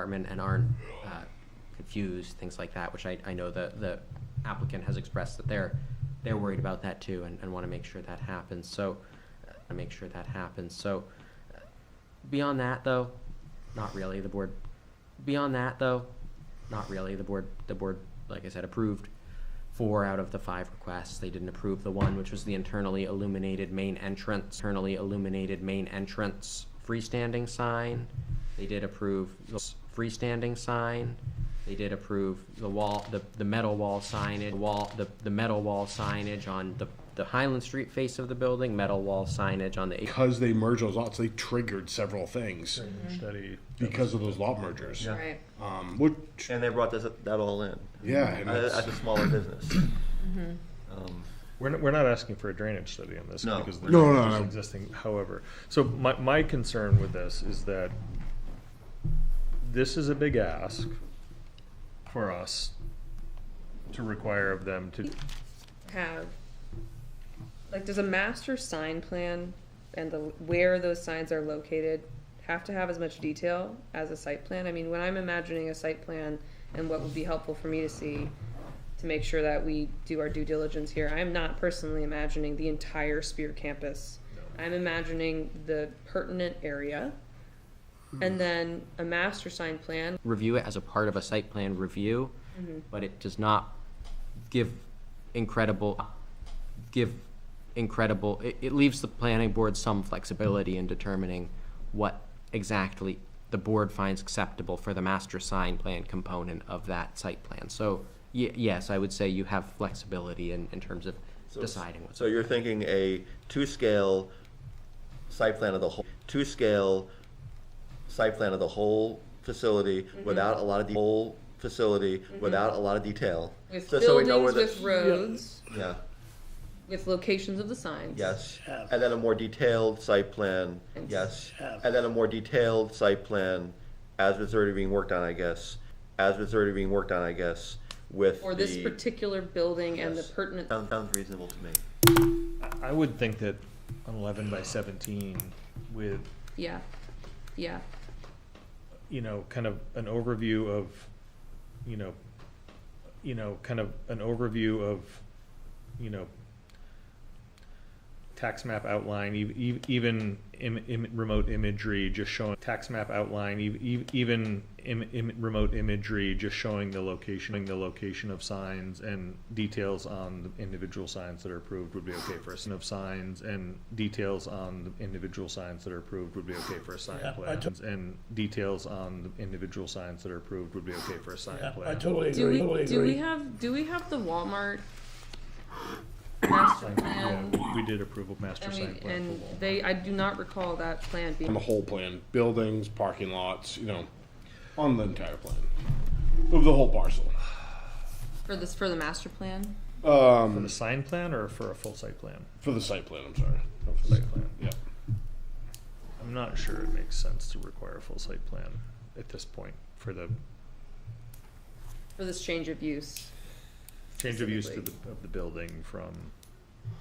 Speaker 1: things like that, which I know the applicant has expressed that they're worried about that too and want to make sure that happens. So beyond that though, not really. The board, like I said, approved 4 out of the 5 requests. They didn't approve the one which was the internally illuminated main entrance freestanding sign. They did approve the freestanding sign. They did approve the metal wall signage on the Highland Street face of the building, metal wall signage on the...
Speaker 3: Because they merged those lots, they triggered several things because of those lot mergers.
Speaker 2: Yeah.
Speaker 9: Right.
Speaker 2: And they brought that all in.
Speaker 3: Yeah. And
Speaker 2: as a smaller business.
Speaker 6: We're not asking for a drainage study on this
Speaker 2: No.
Speaker 6: because the
Speaker 3: No,
Speaker 6: drainage
Speaker 3: no,
Speaker 6: is
Speaker 3: no.
Speaker 6: existing. However, so my concern with this is that this is a big ask for us to require of them to
Speaker 9: Have, like, does a master sign plan and where those signs are located have to have as much detail as a site plan. I mean, when I'm imagining a site plan and what would be helpful for me to see to make sure that we do our due diligence here, I'm not personally imagining the entire Spear campus. I'm imagining the pertinent area, and then a master sign plan.
Speaker 1: Review it as a part of a site plan review, but it does not give incredible, it leaves the planning board some flexibility in determining what exactly the board finds acceptable for the master sign plan component of that site plan. So, yes, I would say you have flexibility in terms of deciding what.
Speaker 2: So you're thinking a two-scale site plan of the whole, two-scale site plan of the whole facility without a lot of whole facility without a lot of detail.
Speaker 9: With
Speaker 2: So we know where
Speaker 9: buildings,
Speaker 2: the
Speaker 9: with roads,
Speaker 2: yeah.
Speaker 9: with locations of the signs.
Speaker 2: Yes, and then a more detailed site plan, yes, and then a more detailed site plan as it's already being worked on, I guess, with
Speaker 9: For this
Speaker 2: the-
Speaker 9: particular building and the
Speaker 2: Yes.
Speaker 9: pertinent.
Speaker 2: Sounds reasonable to me.
Speaker 6: I would think that an 11 by 17 with,
Speaker 9: Yeah, yeah.
Speaker 6: you know, kind of an overview of, kind of an overview of, tax map outline, even remote imagery, just showing tax map outline, even remote imagery, just showing the location of signs and details on the individual signs that are approved would be okay for a sign of signs, and details on the individual signs that are approved would be okay for a sign plan, and details on the individual signs that are approved would be okay for a sign plan.
Speaker 17: I totally
Speaker 9: Do
Speaker 17: agree.
Speaker 9: we,
Speaker 17: Totally
Speaker 9: do
Speaker 17: agree.
Speaker 9: we have the Walmart master
Speaker 6: Yeah,
Speaker 9: plan?
Speaker 6: we did approve of master
Speaker 9: And
Speaker 6: sign plan
Speaker 9: and
Speaker 6: for Walmart.
Speaker 9: I do not recall that plan
Speaker 3: On
Speaker 9: being.
Speaker 3: the whole plan, buildings, parking lots, on the entire plan of the whole parcel.
Speaker 9: For the master plan?
Speaker 6: For the sign plan or for a full site plan?
Speaker 3: For the site plan, I'm sorry.
Speaker 6: Site plan.
Speaker 3: Yeah.
Speaker 6: I'm not sure it makes sense to require a full site plan at this point for the
Speaker 9: For this change of use.
Speaker 6: change of use to
Speaker 9: Specifically.
Speaker 6: of the building from.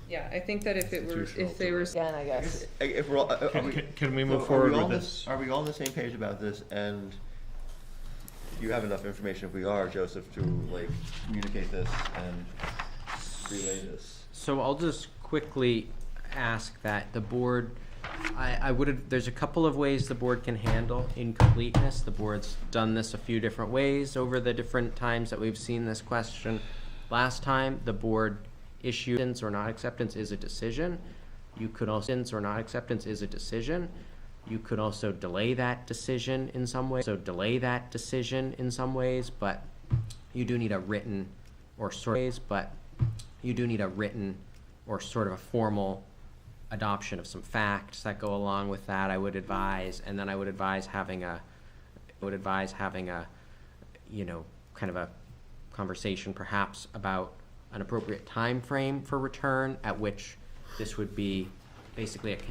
Speaker 9: Yeah, I think that if they were,
Speaker 6: Institutional
Speaker 9: again, I guess.
Speaker 2: If we're all,
Speaker 6: Can we
Speaker 2: so
Speaker 6: move
Speaker 2: are
Speaker 6: forward
Speaker 2: we all
Speaker 6: with
Speaker 2: on
Speaker 6: this?
Speaker 2: Are we all on the same page about this? And you have enough information, if we are, Joseph, to communicate this and relay this.
Speaker 1: So I'll just quickly ask that the board, there's a couple of ways the board can handle incompleteness. The board's done this a few different ways over the different times that we've seen this question. Last time, the board issued acceptance or not acceptance is a decision. You could also, or not acceptance is a decision. You could also delay that decision in some ways. But you do need a written or sort of a formal adoption of some facts that go along with that. I would advise having a kind of a conversation perhaps about an appropriate time frame for return at which this would be basically a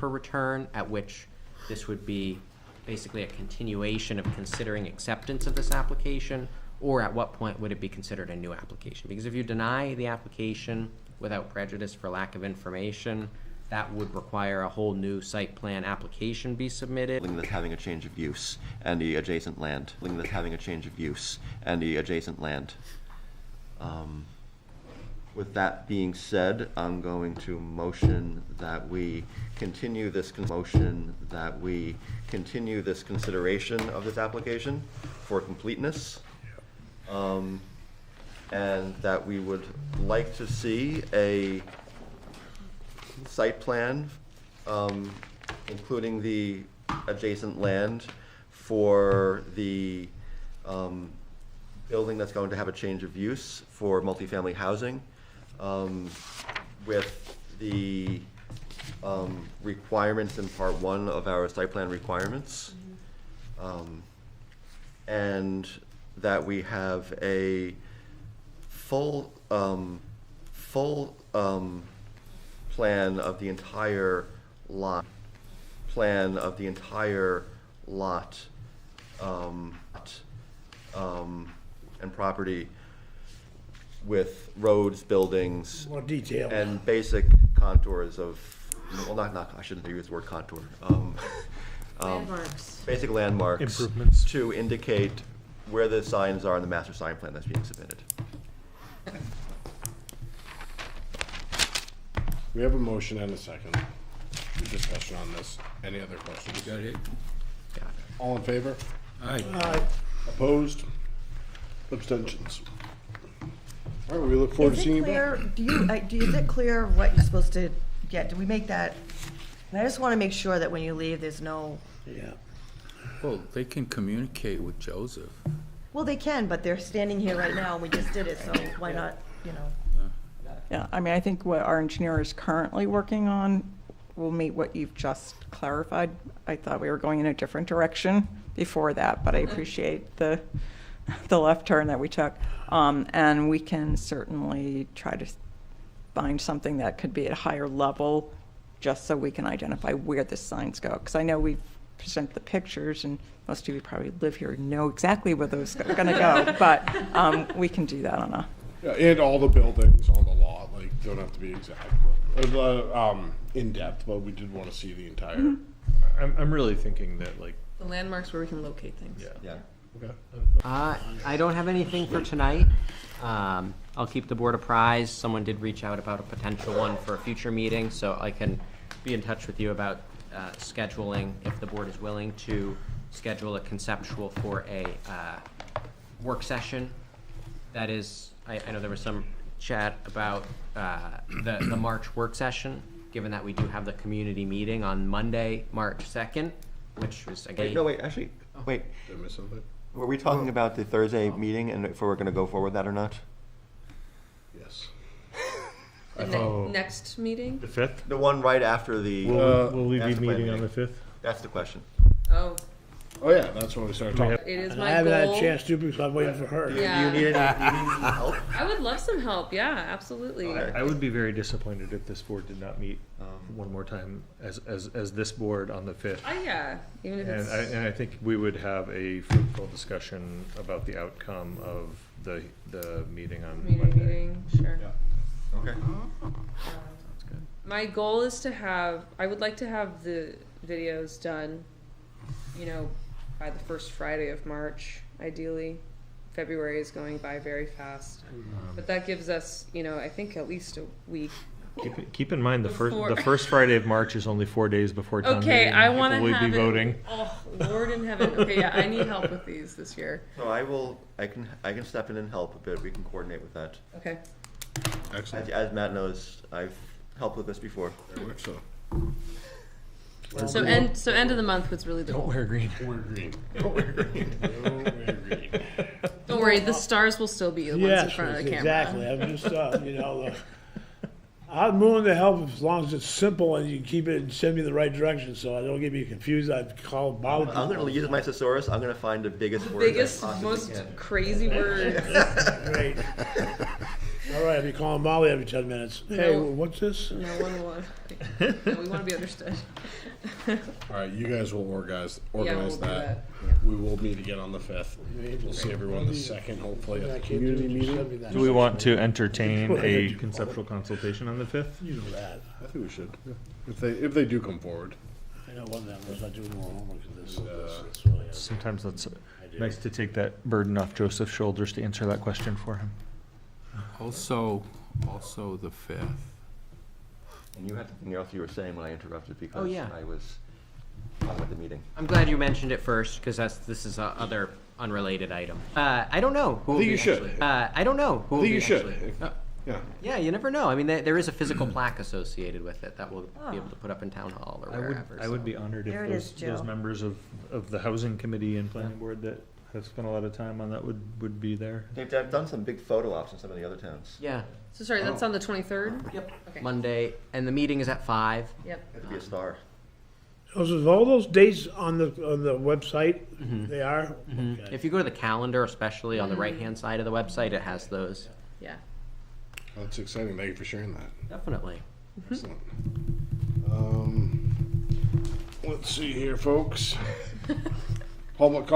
Speaker 1: continuation of considering acceptance of this application, or at what point would it be considered a new application? Because if you deny the application without prejudice for lack of information, that would require a whole new site plan application be submitted.
Speaker 2: That's having a change of use and the adjacent land. With that being said, I'm going to motion that we continue this consideration of this application for completeness. And that we would like to see a site plan, including the adjacent land for the building that's going to have a change of use for multifamily housing, with the requirements in part 1 of our site plan requirements. And that we have a full plan of the entire lot, and property with roads, buildings.
Speaker 17: More detail.
Speaker 2: And basic contours of, well, I shouldn't use the word contour.
Speaker 9: Landmarks.
Speaker 2: basic landmarks.
Speaker 6: Improvements.
Speaker 2: To indicate where the signs are in the master sign plan that's being submitted.
Speaker 3: We have a motion and a second. Discussion on this. Any other questions?
Speaker 11: Got it?
Speaker 3: All in favor?
Speaker 11: Aye.
Speaker 3: Opposed? Abstentions? All right, we look forward to
Speaker 5: Is
Speaker 3: seeing
Speaker 5: it
Speaker 3: you back.
Speaker 5: clear, is it clear what you're supposed to get? Do we make that? And I just want to make sure that when you leave, there's no,
Speaker 11: Yeah. Well, they can communicate with Joseph.
Speaker 5: well, they can, but they're standing here right now and we just did it, so why not, you know?
Speaker 18: Yeah, I mean, I think what our engineer is currently working on will meet what you've just clarified. I thought we were going in a different direction before that, but I appreciate the left turn that we took. And we can certainly try to find something that could be at a higher level, just so we can identify where the signs go. Because I know we've presented the pictures, and most of you probably live here and know exactly where those are going to go. But we can do that on a...
Speaker 3: Yeah, and all the buildings on the lot, like, don't have to be exact, but, in depth, but we did want to see the entire.
Speaker 6: I'm really thinking that, like,
Speaker 9: The landmarks where we can locate things.
Speaker 2: Yeah.
Speaker 3: Okay.
Speaker 1: I don't have anything for tonight. I'll keep the board apprised. Someone did reach out about a potential one for a future meeting, so I can be in touch with you about scheduling, if the board is willing to schedule a conceptual for a work session. That is, I know there was some chat about the March work session, given that we do have the community meeting on Monday, March 2nd, which was again.
Speaker 2: Wait, actually, wait.
Speaker 3: Did I miss something?
Speaker 2: Were we talking about the Thursday meeting and if we're gonna go forward with that or not?
Speaker 3: Yes.
Speaker 9: The next meeting?
Speaker 6: the 5th?
Speaker 2: The one right after the.
Speaker 6: Will we be
Speaker 2: master plan
Speaker 6: meeting on the 5th?
Speaker 2: That's the question.
Speaker 9: Oh,
Speaker 3: Oh, yeah, that's when we started talking.
Speaker 9: it is
Speaker 17: And
Speaker 9: my
Speaker 17: I haven't had
Speaker 9: goal.
Speaker 17: a chance to because I'm waiting for her.
Speaker 9: Yeah.
Speaker 2: Do you need any help?
Speaker 9: I would love some help. Yeah, absolutely.
Speaker 2: Okay.
Speaker 6: I would be very disappointed if this board did not meet one more time as this board on the 5th.
Speaker 9: Yeah, even if it's.
Speaker 6: And I think we would have a fruitful discussion about the outcome of the meeting on
Speaker 9: Community
Speaker 6: Monday.
Speaker 9: meeting, sure.
Speaker 2: Okay.
Speaker 9: My goal is to have, I would like to have the videos done, you know, by the first Friday of March, ideally. February is going by very fast. But that gives us, you know, I think at least a week.
Speaker 6: Keep in mind, the
Speaker 9: Before-
Speaker 6: first Friday of March is only 4 days before town
Speaker 9: Okay,
Speaker 6: meeting.
Speaker 9: I want to
Speaker 6: People
Speaker 9: have
Speaker 6: will be
Speaker 9: it.
Speaker 6: voting.
Speaker 9: Oh, Lord in heaven. Okay, yeah, I need help with these this year.
Speaker 2: So I can step in and help a bit. We can coordinate with that.
Speaker 9: Okay.
Speaker 3: Excellent.
Speaker 2: As Matt knows, I've helped with this before.
Speaker 3: Very much so.
Speaker 9: So end of the month was really the
Speaker 6: Don't
Speaker 9: goal.
Speaker 6: wear green.
Speaker 3: We're green. We're green. We're green.
Speaker 9: Don't worry, the stars will still be the ones in
Speaker 17: Yes,
Speaker 9: front of the camera.
Speaker 17: exactly. I'm just, you know, I'm willing to help as long as it's simple and you keep it and send me in the right direction so I don't get me confused. I'd call Bob.
Speaker 2: I'm gonna use my thesaurus. I'm gonna find the biggest words.
Speaker 9: Biggest,
Speaker 2: I possibly
Speaker 9: most
Speaker 2: can.
Speaker 9: crazy words.
Speaker 17: Great. All right, I'll be calling Molly every 10 minutes. Hey,
Speaker 9: No.
Speaker 17: what's this?
Speaker 9: No one will. No, we want to be understood.
Speaker 3: All right, you guys will organize
Speaker 9: we'll
Speaker 3: that.
Speaker 9: do that,
Speaker 3: We will meet again on the 5th. We'll see everyone the 2nd, hopefully, at the community meeting.
Speaker 6: Do we want to entertain a conceptual consultation on the 5th?
Speaker 17: You know that.
Speaker 3: I think we should, if they do come forward.
Speaker 17: I know one of them was not doing more homework than this.
Speaker 6: Sometimes that's nice to take that burden off Joseph's shoulders to answer that question for him.
Speaker 11: Also the 5th.
Speaker 2: And you had something else you were saying when I interrupted because
Speaker 1: Oh, yeah.
Speaker 2: I was talking about the meeting.
Speaker 1: I'm glad you mentioned it first, because this is a other unrelated item. I don't know who
Speaker 3: I
Speaker 1: will
Speaker 3: think
Speaker 1: be
Speaker 3: you should.
Speaker 1: actually- I don't know who
Speaker 3: I
Speaker 1: will
Speaker 3: think
Speaker 1: be
Speaker 3: you should.
Speaker 1: actually-
Speaker 3: Yeah.
Speaker 1: Yeah, you never know. I mean, there is a physical plaque associated with it that we'll be able to put up in town hall or wherever.
Speaker 6: I would be honored
Speaker 5: There
Speaker 6: if
Speaker 5: it is,
Speaker 6: those
Speaker 5: Joe.
Speaker 6: members of the housing committee and planning board that have spent a lot of time on that would be there.
Speaker 2: They've done some big photo ops in some of the other towns.
Speaker 1: Yeah.
Speaker 9: So sorry, that's on the 23rd?
Speaker 1: Yep.
Speaker 9: Okay.
Speaker 1: Monday, and the meeting is at 5.
Speaker 9: Yep.
Speaker 2: You have to be a star.
Speaker 17: Oh, so is all those dates on the website?
Speaker 1: Mhm.
Speaker 17: They are?
Speaker 1: Mhm.
Speaker 17: Okay.
Speaker 1: If you go to the calendar, especially on the right-hand side of the website, it has those.
Speaker 9: Yeah.
Speaker 3: That's exciting. Thank you for sharing that.
Speaker 1: Definitely.
Speaker 3: Excellent. Let's see here, folks. Public comment.